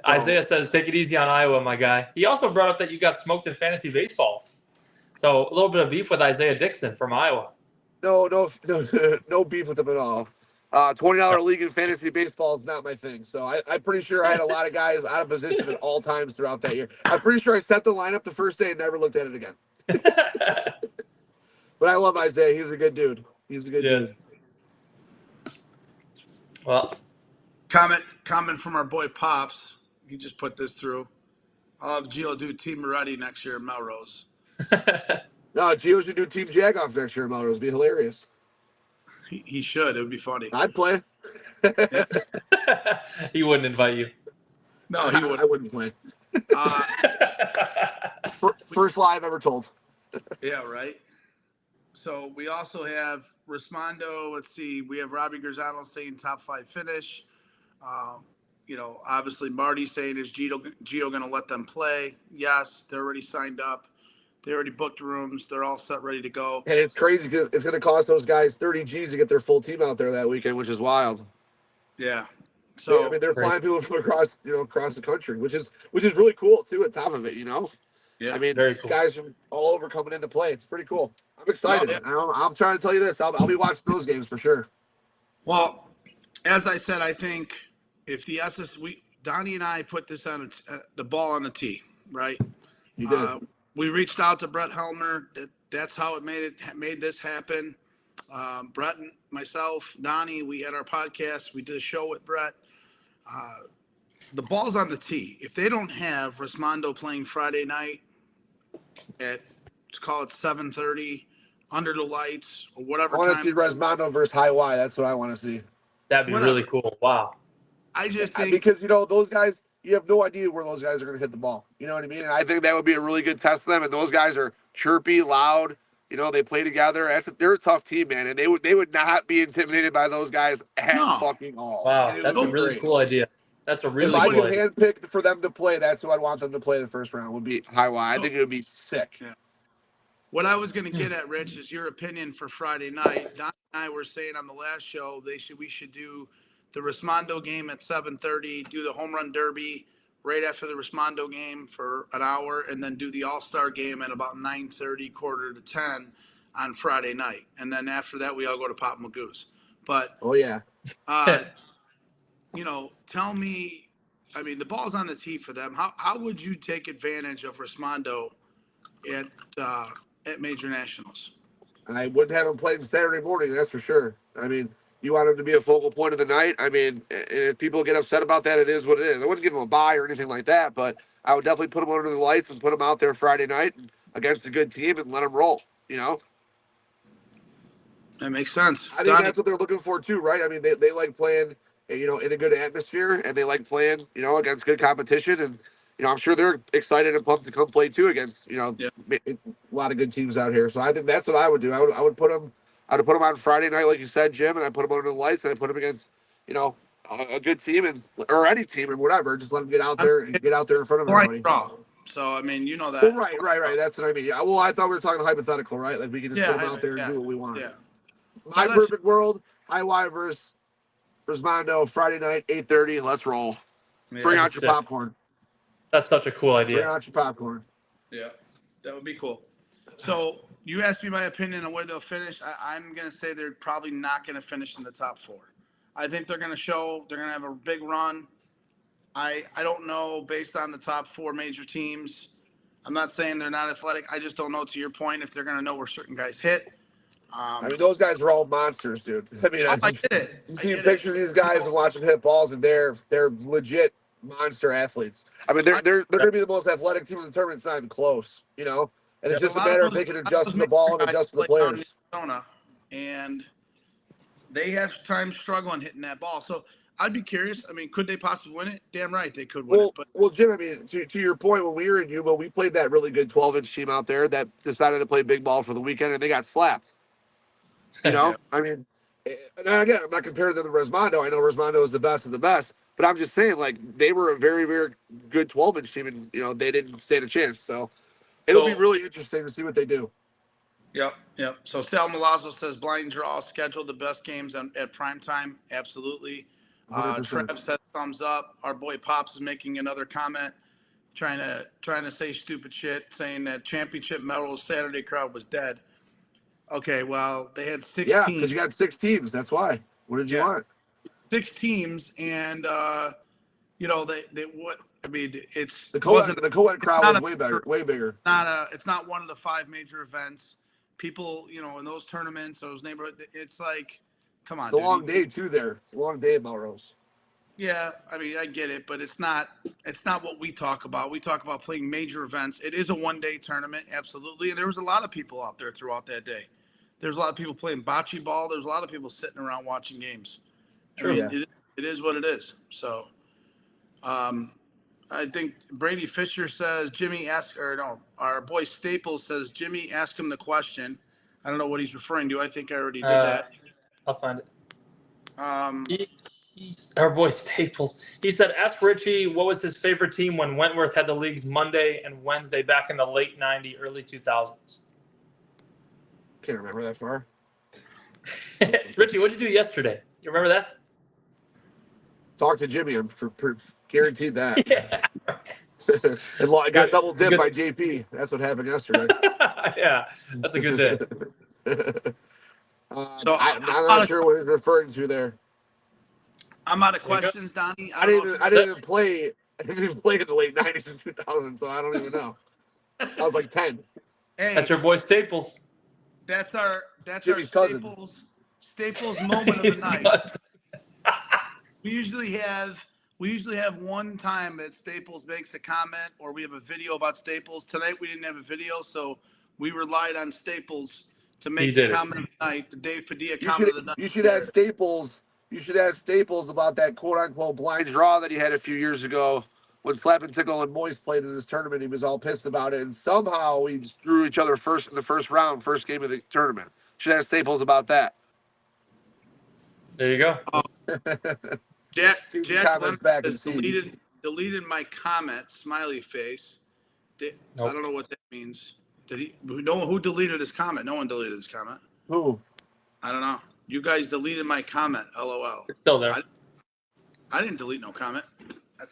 Isaiah says, take it easy on Iowa, my guy. He also brought up that you got smoked in fantasy baseball. So a little bit of beef with Isaiah Dixon from Iowa. No beef with him at all. $20 league in fantasy baseball is not my thing. So I'm pretty sure I had a lot of guys out of position at all times throughout that year. I'm pretty sure I set the lineup the first day and never looked at it again. But I love Isaiah. He's a good dude. Dude. Well, comment from our boy Pops. He just put this through. I'll have Gio do Team Moretti next year in Melrose. No, Gio should do Team Jagoff next year in Melrose. It'd be hilarious. He should. It would be funny. I'd play. He wouldn't invite you. No, he wouldn't. I wouldn't play. First lie I've ever told. Yeah, right. So we also have Resmondo. Let's see. We have Robbie Garzano saying top 5 finish. Obviously Marty saying, is Gio going to let them play? Yes, they're already signed up. They already booked rooms. They're all set, ready to go. And it's crazy because it's going to cost those guys 30 G's to get their full team out there that weekend, which is wild. Yeah. So they're flying people from across the country, which is really cool too. On top of it, Yeah. I mean, very cool. Guys from all over coming into play. It's pretty cool. I'm excited. Well, I'm trying to tell you this. I'll be watching those games for sure. Well, as I said, I think if the Donnie and I put this on the ball on the tee, right? You did. We reached out to Brett Helmer. That's how it made this happen. Brett and myself, Donnie, we had our podcast. We did a show with Brett. The ball's on the tee. If they don't have Resmondo playing Friday night at, let's call it 7:30, under the lights or whatever I want to time. see Resmondo versus High Y. That's what I want to see. That'd be really cool. Wow. I just think because those guys, you have no idea where those guys are going to hit the ball. You know what I mean? And I think that would be a really good test for them. And those guys are chirpy, loud. They play together. They're a tough team, man. And they would not be intimidated by those guys at fucking all. Wow, that's a really cool idea. That's a really cool idea. If I could handpick for them to play, that's who I'd want them to play the first round, would be High Y. I think it would be sick. Yeah. What I was going to get at, Rich, is your opinion for Friday night. Don and I were saying on the last show we should do the Resmondo game at 7:30, do the home run derby right after the Resmondo game for an hour, and then do the All-Star game at about 9:30, quarter to 10 on Friday night. And then after that, we all go to Pop Magoo's. But oh yeah, tell me, I mean, the ball's on the tee for them. How would you take advantage of Resmondo at major nationals? I wouldn't have them playing Saturday morning, that's for sure. I mean, You want him to be a focal point of the night. I mean, if people get upset about that, it is what it is. I wouldn't give him a bye or anything like that, but I would definitely put him under the lights and put him out there Friday night against a good team and let him roll. That makes sense. I think that's what they're looking for too, right? I mean, they like playing, in a good atmosphere, and they like playing, against good competition, and I'm sure they're excited and pumped to come play too against, Yeah. a lot of good teams out here. So I think that's what I would do. I would put them, on Friday night, like you said, Jim, and I put them under the lights, and I put them against, a good team or any team and whatever. Just let them get out there and get out there in front of everybody. Draw. So I mean, you know that. Well, right. That's what I mean. Yeah. Well, I thought we were talking hypothetical, right? Like we can just put them out there and do what we want. Yeah. My perfect world, High Y versus Mondo, Friday night, 8:30. Let's roll. Yeah, Bring out your popcorn. That's such a cool idea. Bring out your popcorn. Yeah, that would be cool. So you asked me my opinion on where they'll finish. I'm going to say they're probably not going to finish in the top 4. I think they're going to have a big run. I don't know based on the top 4 major teams. I'm not saying they're not athletic. I just don't know, to your point, if they're going to know where certain guys hit. I mean, those guys are all monsters, dude. I mean, I get it. You see a picture of these guys and watch them hit balls, and they're legit monster athletes. I mean, they're going to be the most athletic team in the tournament. It's not even close, And it's just a matter of they can adjust to the ball and adjust to the players. And they have time struggling hitting that ball. So I'd be curious. I mean, could they possibly win it? Damn right they could win it. Well, Jim, I mean, to your point, when we were in Yuma, we played that really good 12-inch team out there that decided to play big ball for the weekend, and they got slapped. Yeah. I mean, and again, I'm not comparing them to Resmondo. I know Resmondo is the best of the best, but I'm just saying, like, they were a very, very good 12-inch team, and, they didn't stand a chance. So it'll be really interesting to see what they do. Yep. So Sal Milazzo says blind draw, schedule the best games at prime time. Absolutely. Trev says thumbs up. Our boy Pops is making another comment, trying to say stupid shit, saying that championship medal Saturday crowd was dead. Okay, well, they had 6 Yeah, teams. because you got 6 teams. That's why. What did you want? 6 teams, and they what I mean, it's the co-ed crowd was way bigger. It's not one of the 5 major events. People, in those tournaments, those neighborhood, it's like, come on. It's a long day too. There, it's a long day at Melrose. Yeah, I mean, I get it, but it's not what we talk about. We talk about playing major events. It is a one-day tournament, absolutely, and there was a lot of people out there throughout that day. There's a lot of people playing bocce ball. There's a lot of people sitting around watching games. True. I mean, it is what it is. So, I think Brady Fisher says, our boy Staples says, Jimmy, ask him the question. I don't know what he's referring to. I think I already did that. I'll find it. Our boy Staples. He said, ask Richie what was his favorite team when Wentworth had the leagues Monday and Wednesday back in the late 90s, early 2000s. Can't remember that far. Richie, what'd you do yesterday? You remember that? Talk to Jimmy. I'm guaranteed that. Yeah. And I got double dipped by JP. That's what happened yesterday. Yeah, that's a good day. So I'm not sure what he's referring to there. I'm out of questions, Donnie. I didn't even play in the late 90s and 2000s, so I don't even know. I was like 10. Hey, that's your boy Staples. That's our Jimmy's Staples moment of the night. We usually have one time that Staples makes a comment or we have a video about Staples. Tonight we didn't have a video, so we relied on Staples to make the comment of the night, the Dave Padilla comment of the night. You should ask Staples. You should ask Staples about that quote-unquote blind draw that he had a few years ago when Slap and Tickle and Moist played in this tournament. He was all pissed about it, and somehow we just drew each other first in the first round, first game of the tournament. Should ask Staples about that. There you go. Jack Leonard deleted my comment, smiley face. So I don't know what that means. Who deleted his comment? No one deleted his comment. Who? I don't know. You guys deleted my comment. LOL. It's still there. I didn't delete no comment.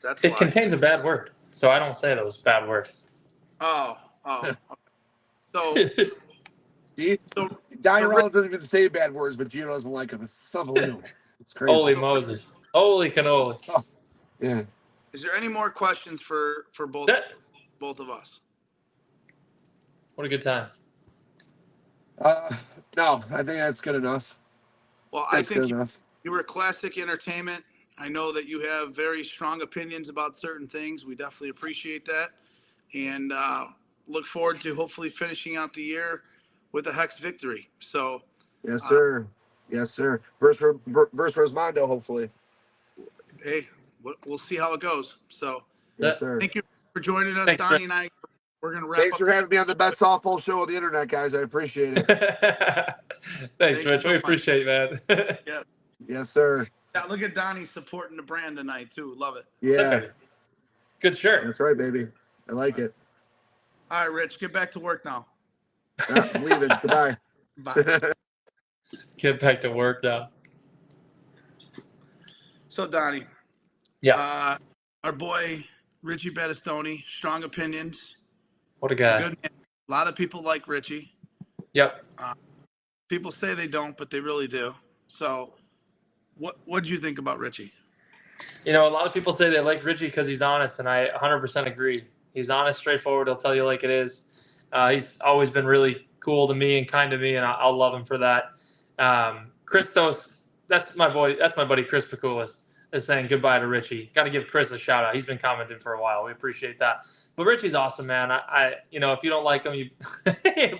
That's it contains a bad word, so I don't say those bad words. Oh. So, see, Donnie Rollins doesn't even say bad words, but Gino doesn't like them. It's unbelievable. It's crazy. Holy Moses. Holy cannoli. Oh, yeah. Is there any more questions for both of us? What a good time. No, I think that's good enough. Well, I think You were classic entertainment. I know that you have very strong opinions about certain things. We definitely appreciate that, and look forward to hopefully finishing out the year with a Hex victory. So, yes, sir. Yes, sir. Versus Rosmondo, hopefully. Hey, we'll see how it goes. So, Yes, sir. thank you for joining us, Thanks, Donnie Rich. and I. We're gonna wrap Thanks up. for having me on the best softball show on the internet, guys. I appreciate it. Thanks, you Rich. so We much. appreciate it, man. Yeah. Yes, sir. Yeah, look at Donnie supporting the brand tonight too. Love it. Yeah, Good shirt. that's right, baby. I like it. All right, Rich, get back to work now. I'm leaving. Goodbye. Bye. Get back to work now. So, Donnie. Yeah. Our boy Richie Battistoni, strong opinions. What a guy. Good man. A lot of people like Richie. Yep. People say they don't, but they really do. So, what did you think about Richie? You know, a lot of people say they like Richie because he's honest, and I 100% agree. He's honest, straightforward. He'll tell you like it is. He's always been really cool to me and kind to me, and I'll love him for that. Christos, that's my boy. That's my buddy Chris Pikulis is saying goodbye to Richie. Got to give Chris a shout out. He's been commenting for a while. We appreciate that. But Richie's awesome, man. I you know, if you don't like him, you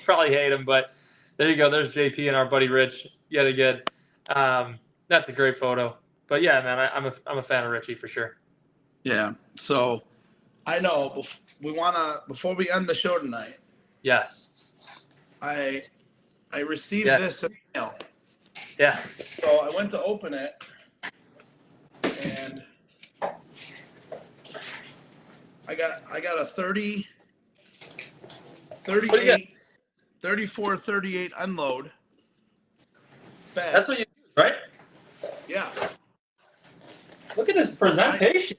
probably hate him. But there you go. There's JP and our buddy Rich yet again. That's a great photo. But yeah, man, I'm a fan of Richie for sure. Yeah. So, I know before we end the show tonight. Yes. I received this in the mail. Yeah. So I went to open it, and I got a 30, 38, 34, 38 unload bag. That's what you use, right? Yeah. Look at this presentation.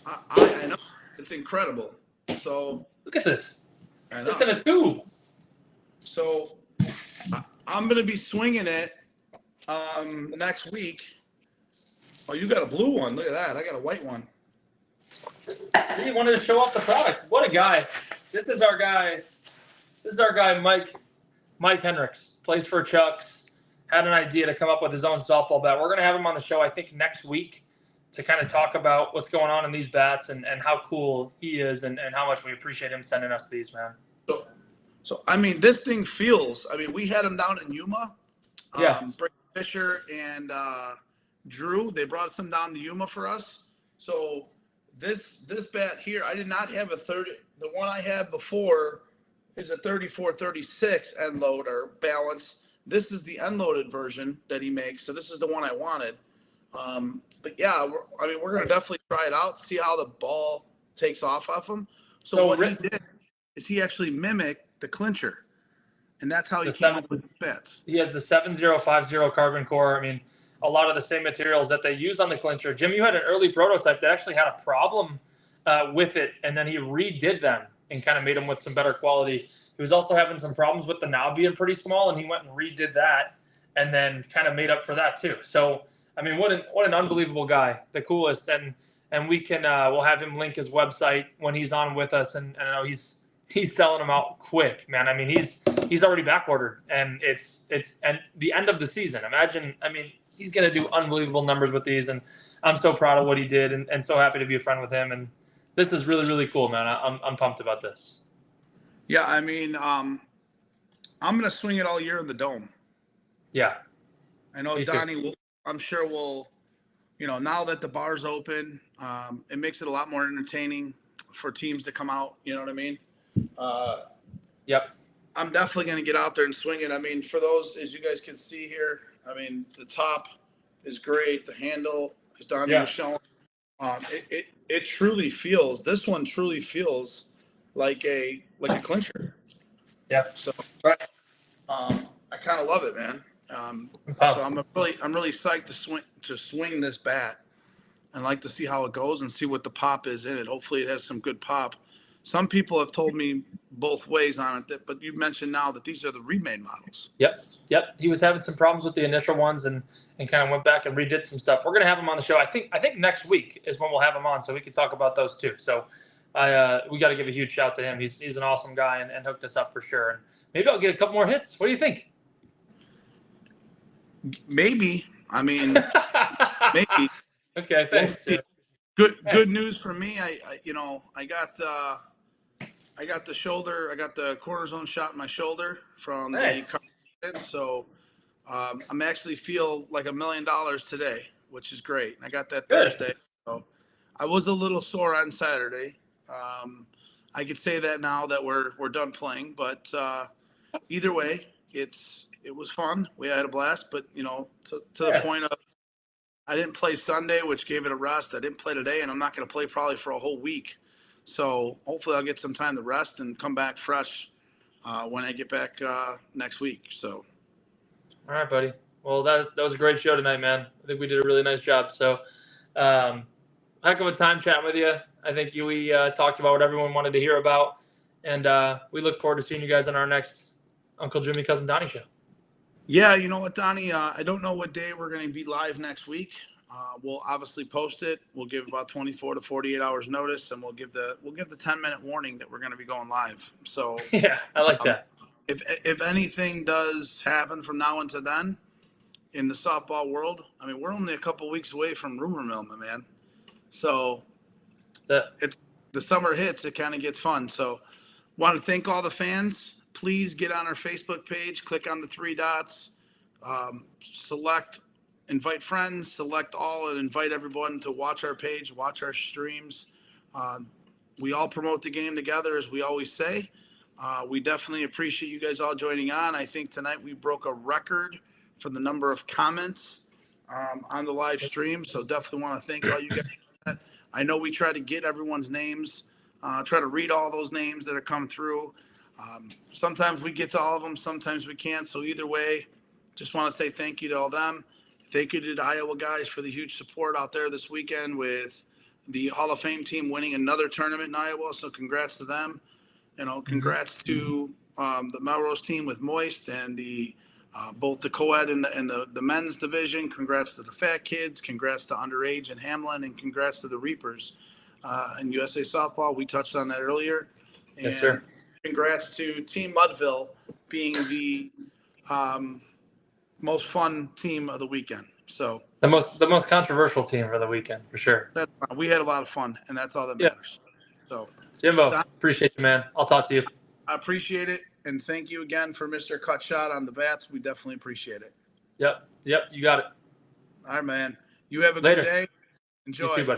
I know. It's incredible. So Look at this. I know. It's in a tube. So I'm going to be swinging it next week. Oh, you got a blue one. Look at that. I got a white one. He wanted to show off the product. What a guy. This is our guy. Mike Hendricks. Plays for Chucks. Had an idea to come up with his own softball bat. We're going to have him on the show, I think, next week to kind of talk about what's going on in these bats and how cool he is and how much we appreciate him sending us these, man. So I mean, this thing feels. I mean, we had him down in Yuma. Yeah. Brady Fisher and Drew, they brought some down to Yuma for us. So this bat here, I did not have a 30. The one I had before is a 34-36 end load or balance. This is the unloaded version that he makes. So this is the one I wanted. But yeah, we're going to definitely try it out, see how the ball takes off him. So what he did is he actually mimicked the clincher, and that's how he came up with the bats. He has the 7050 carbon core. I mean, a lot of the same materials that they use on the clincher. Jim, you had an early prototype that actually had a problem with it, and then he redid them and kind of made them with some better quality. He was also having some problems with the knob being pretty small, and he went and redid that and then kind of made up for that too. So, I mean, what an unbelievable guy, the coolest. And we can we'll have him link his website when he's on with us, and I know he's selling them out quick, man. I mean, he's already back ordered, and it's and the end of the season. Imagine, I mean, he's gonna do unbelievable numbers with these, and I'm so proud of what he did, and so happy to be a friend with him. And this is really, really cool, man. I'm pumped about this. Yeah, I mean, I'm gonna swing it all year in the dome. Yeah, I know Donnie I'm sure will, now that the bar's open, it makes it a lot more entertaining for teams to come out. You know what I mean? Yep. I'm definitely going to get out there and swing it. I mean, for those, as you guys can see here, I mean, the top is great. The handle, as Donnie was showing, it truly feels, this one truly feels like a clincher. Yeah. So, I kind of love it, man. So I'm really psyched to swing this bat and like to see how it goes and see what the pop is in it. Hopefully it has some good pop. Some people have told me both ways on it, but you mentioned now that these are the remade models. Yep. He was having some problems with the initial ones and kind of went back and redid some stuff. We're gonna have him on the show. I think next week is when we'll have him on, so we can talk about those too. So we got to give a huge shout to him. He's an awesome guy and hooked us up for sure. And maybe I'll get a couple more hits. What do you think? Maybe. I mean, maybe. Okay, thanks, We'll Joe. Good news for me. I got the shoulder. I got the cortisone shot in my shoulder from Nice. the so I'm actually feel like $1 million today, which is great. I got that Good. Thursday. So I was a little sore on Saturday. I could say that now that we're done playing, but either way, it was fun. We had a blast, but to the point of I didn't play Sunday, which gave it a rest. I didn't play today, and I'm not going to play probably for a whole week. So hopefully I'll get some time to rest and come back fresh when I get back next week. So. All right, buddy. Well, that was a great show tonight, man. I think we did a really nice job. So, heck of a time chatting with you. I think we talked about what everyone wanted to hear about, and we look forward to seeing you guys on our next Uncle Jimmy, Cousin Donnie show. Yeah, you know what, Donnie? I don't know what day we're going to be live next week. We'll obviously post it. We'll give about 24 to 48 hours notice, and we'll give the 10-minute warning that we're going to be going live. So yeah, I like that. If anything does happen from now until then in the softball world, I mean, we're only a couple weeks away from rumor mill, my man. So it's the summer hits, it kind of gets fun. So want to thank all the fans. Please get on our Facebook page, click on the 3 dots, select invite friends, select all, and invite everyone to watch our page, watch our streams. We all promote the game together, as we always say. We definitely appreciate you guys all joining on. I think tonight we broke a record for the number of comments on the live stream. So definitely want to thank all you guys. I know we try to get everyone's names, try to read all those names that have come through. Sometimes we get to all of them, sometimes we can't. So either way, just want to say thank you to all them. Thank you to the Iowa guys for the huge support out there this weekend with the Hall of Fame team winning another tournament in Iowa. So congrats to them. Congrats to the Melrose team with Moist and the both the co-ed and the men's division. Congrats to the Fat Kids. Congrats to Underage and Hamlin, and congrats to the Reapers and USA Softball. We touched on that earlier. And yes, sir. Congrats to Team Mudville being the most fun team of the weekend. So the most controversial team for the weekend, for sure. We had a lot of fun, and that's all that matters. So, Jimbo, appreciate you, man. I'll talk to you. I appreciate it, and thank you again for Mr. Cut Shot on the bats. We definitely appreciate it. Yep, you got it. All right, man. You have a Later. good day. Enjoy. You too, buddy.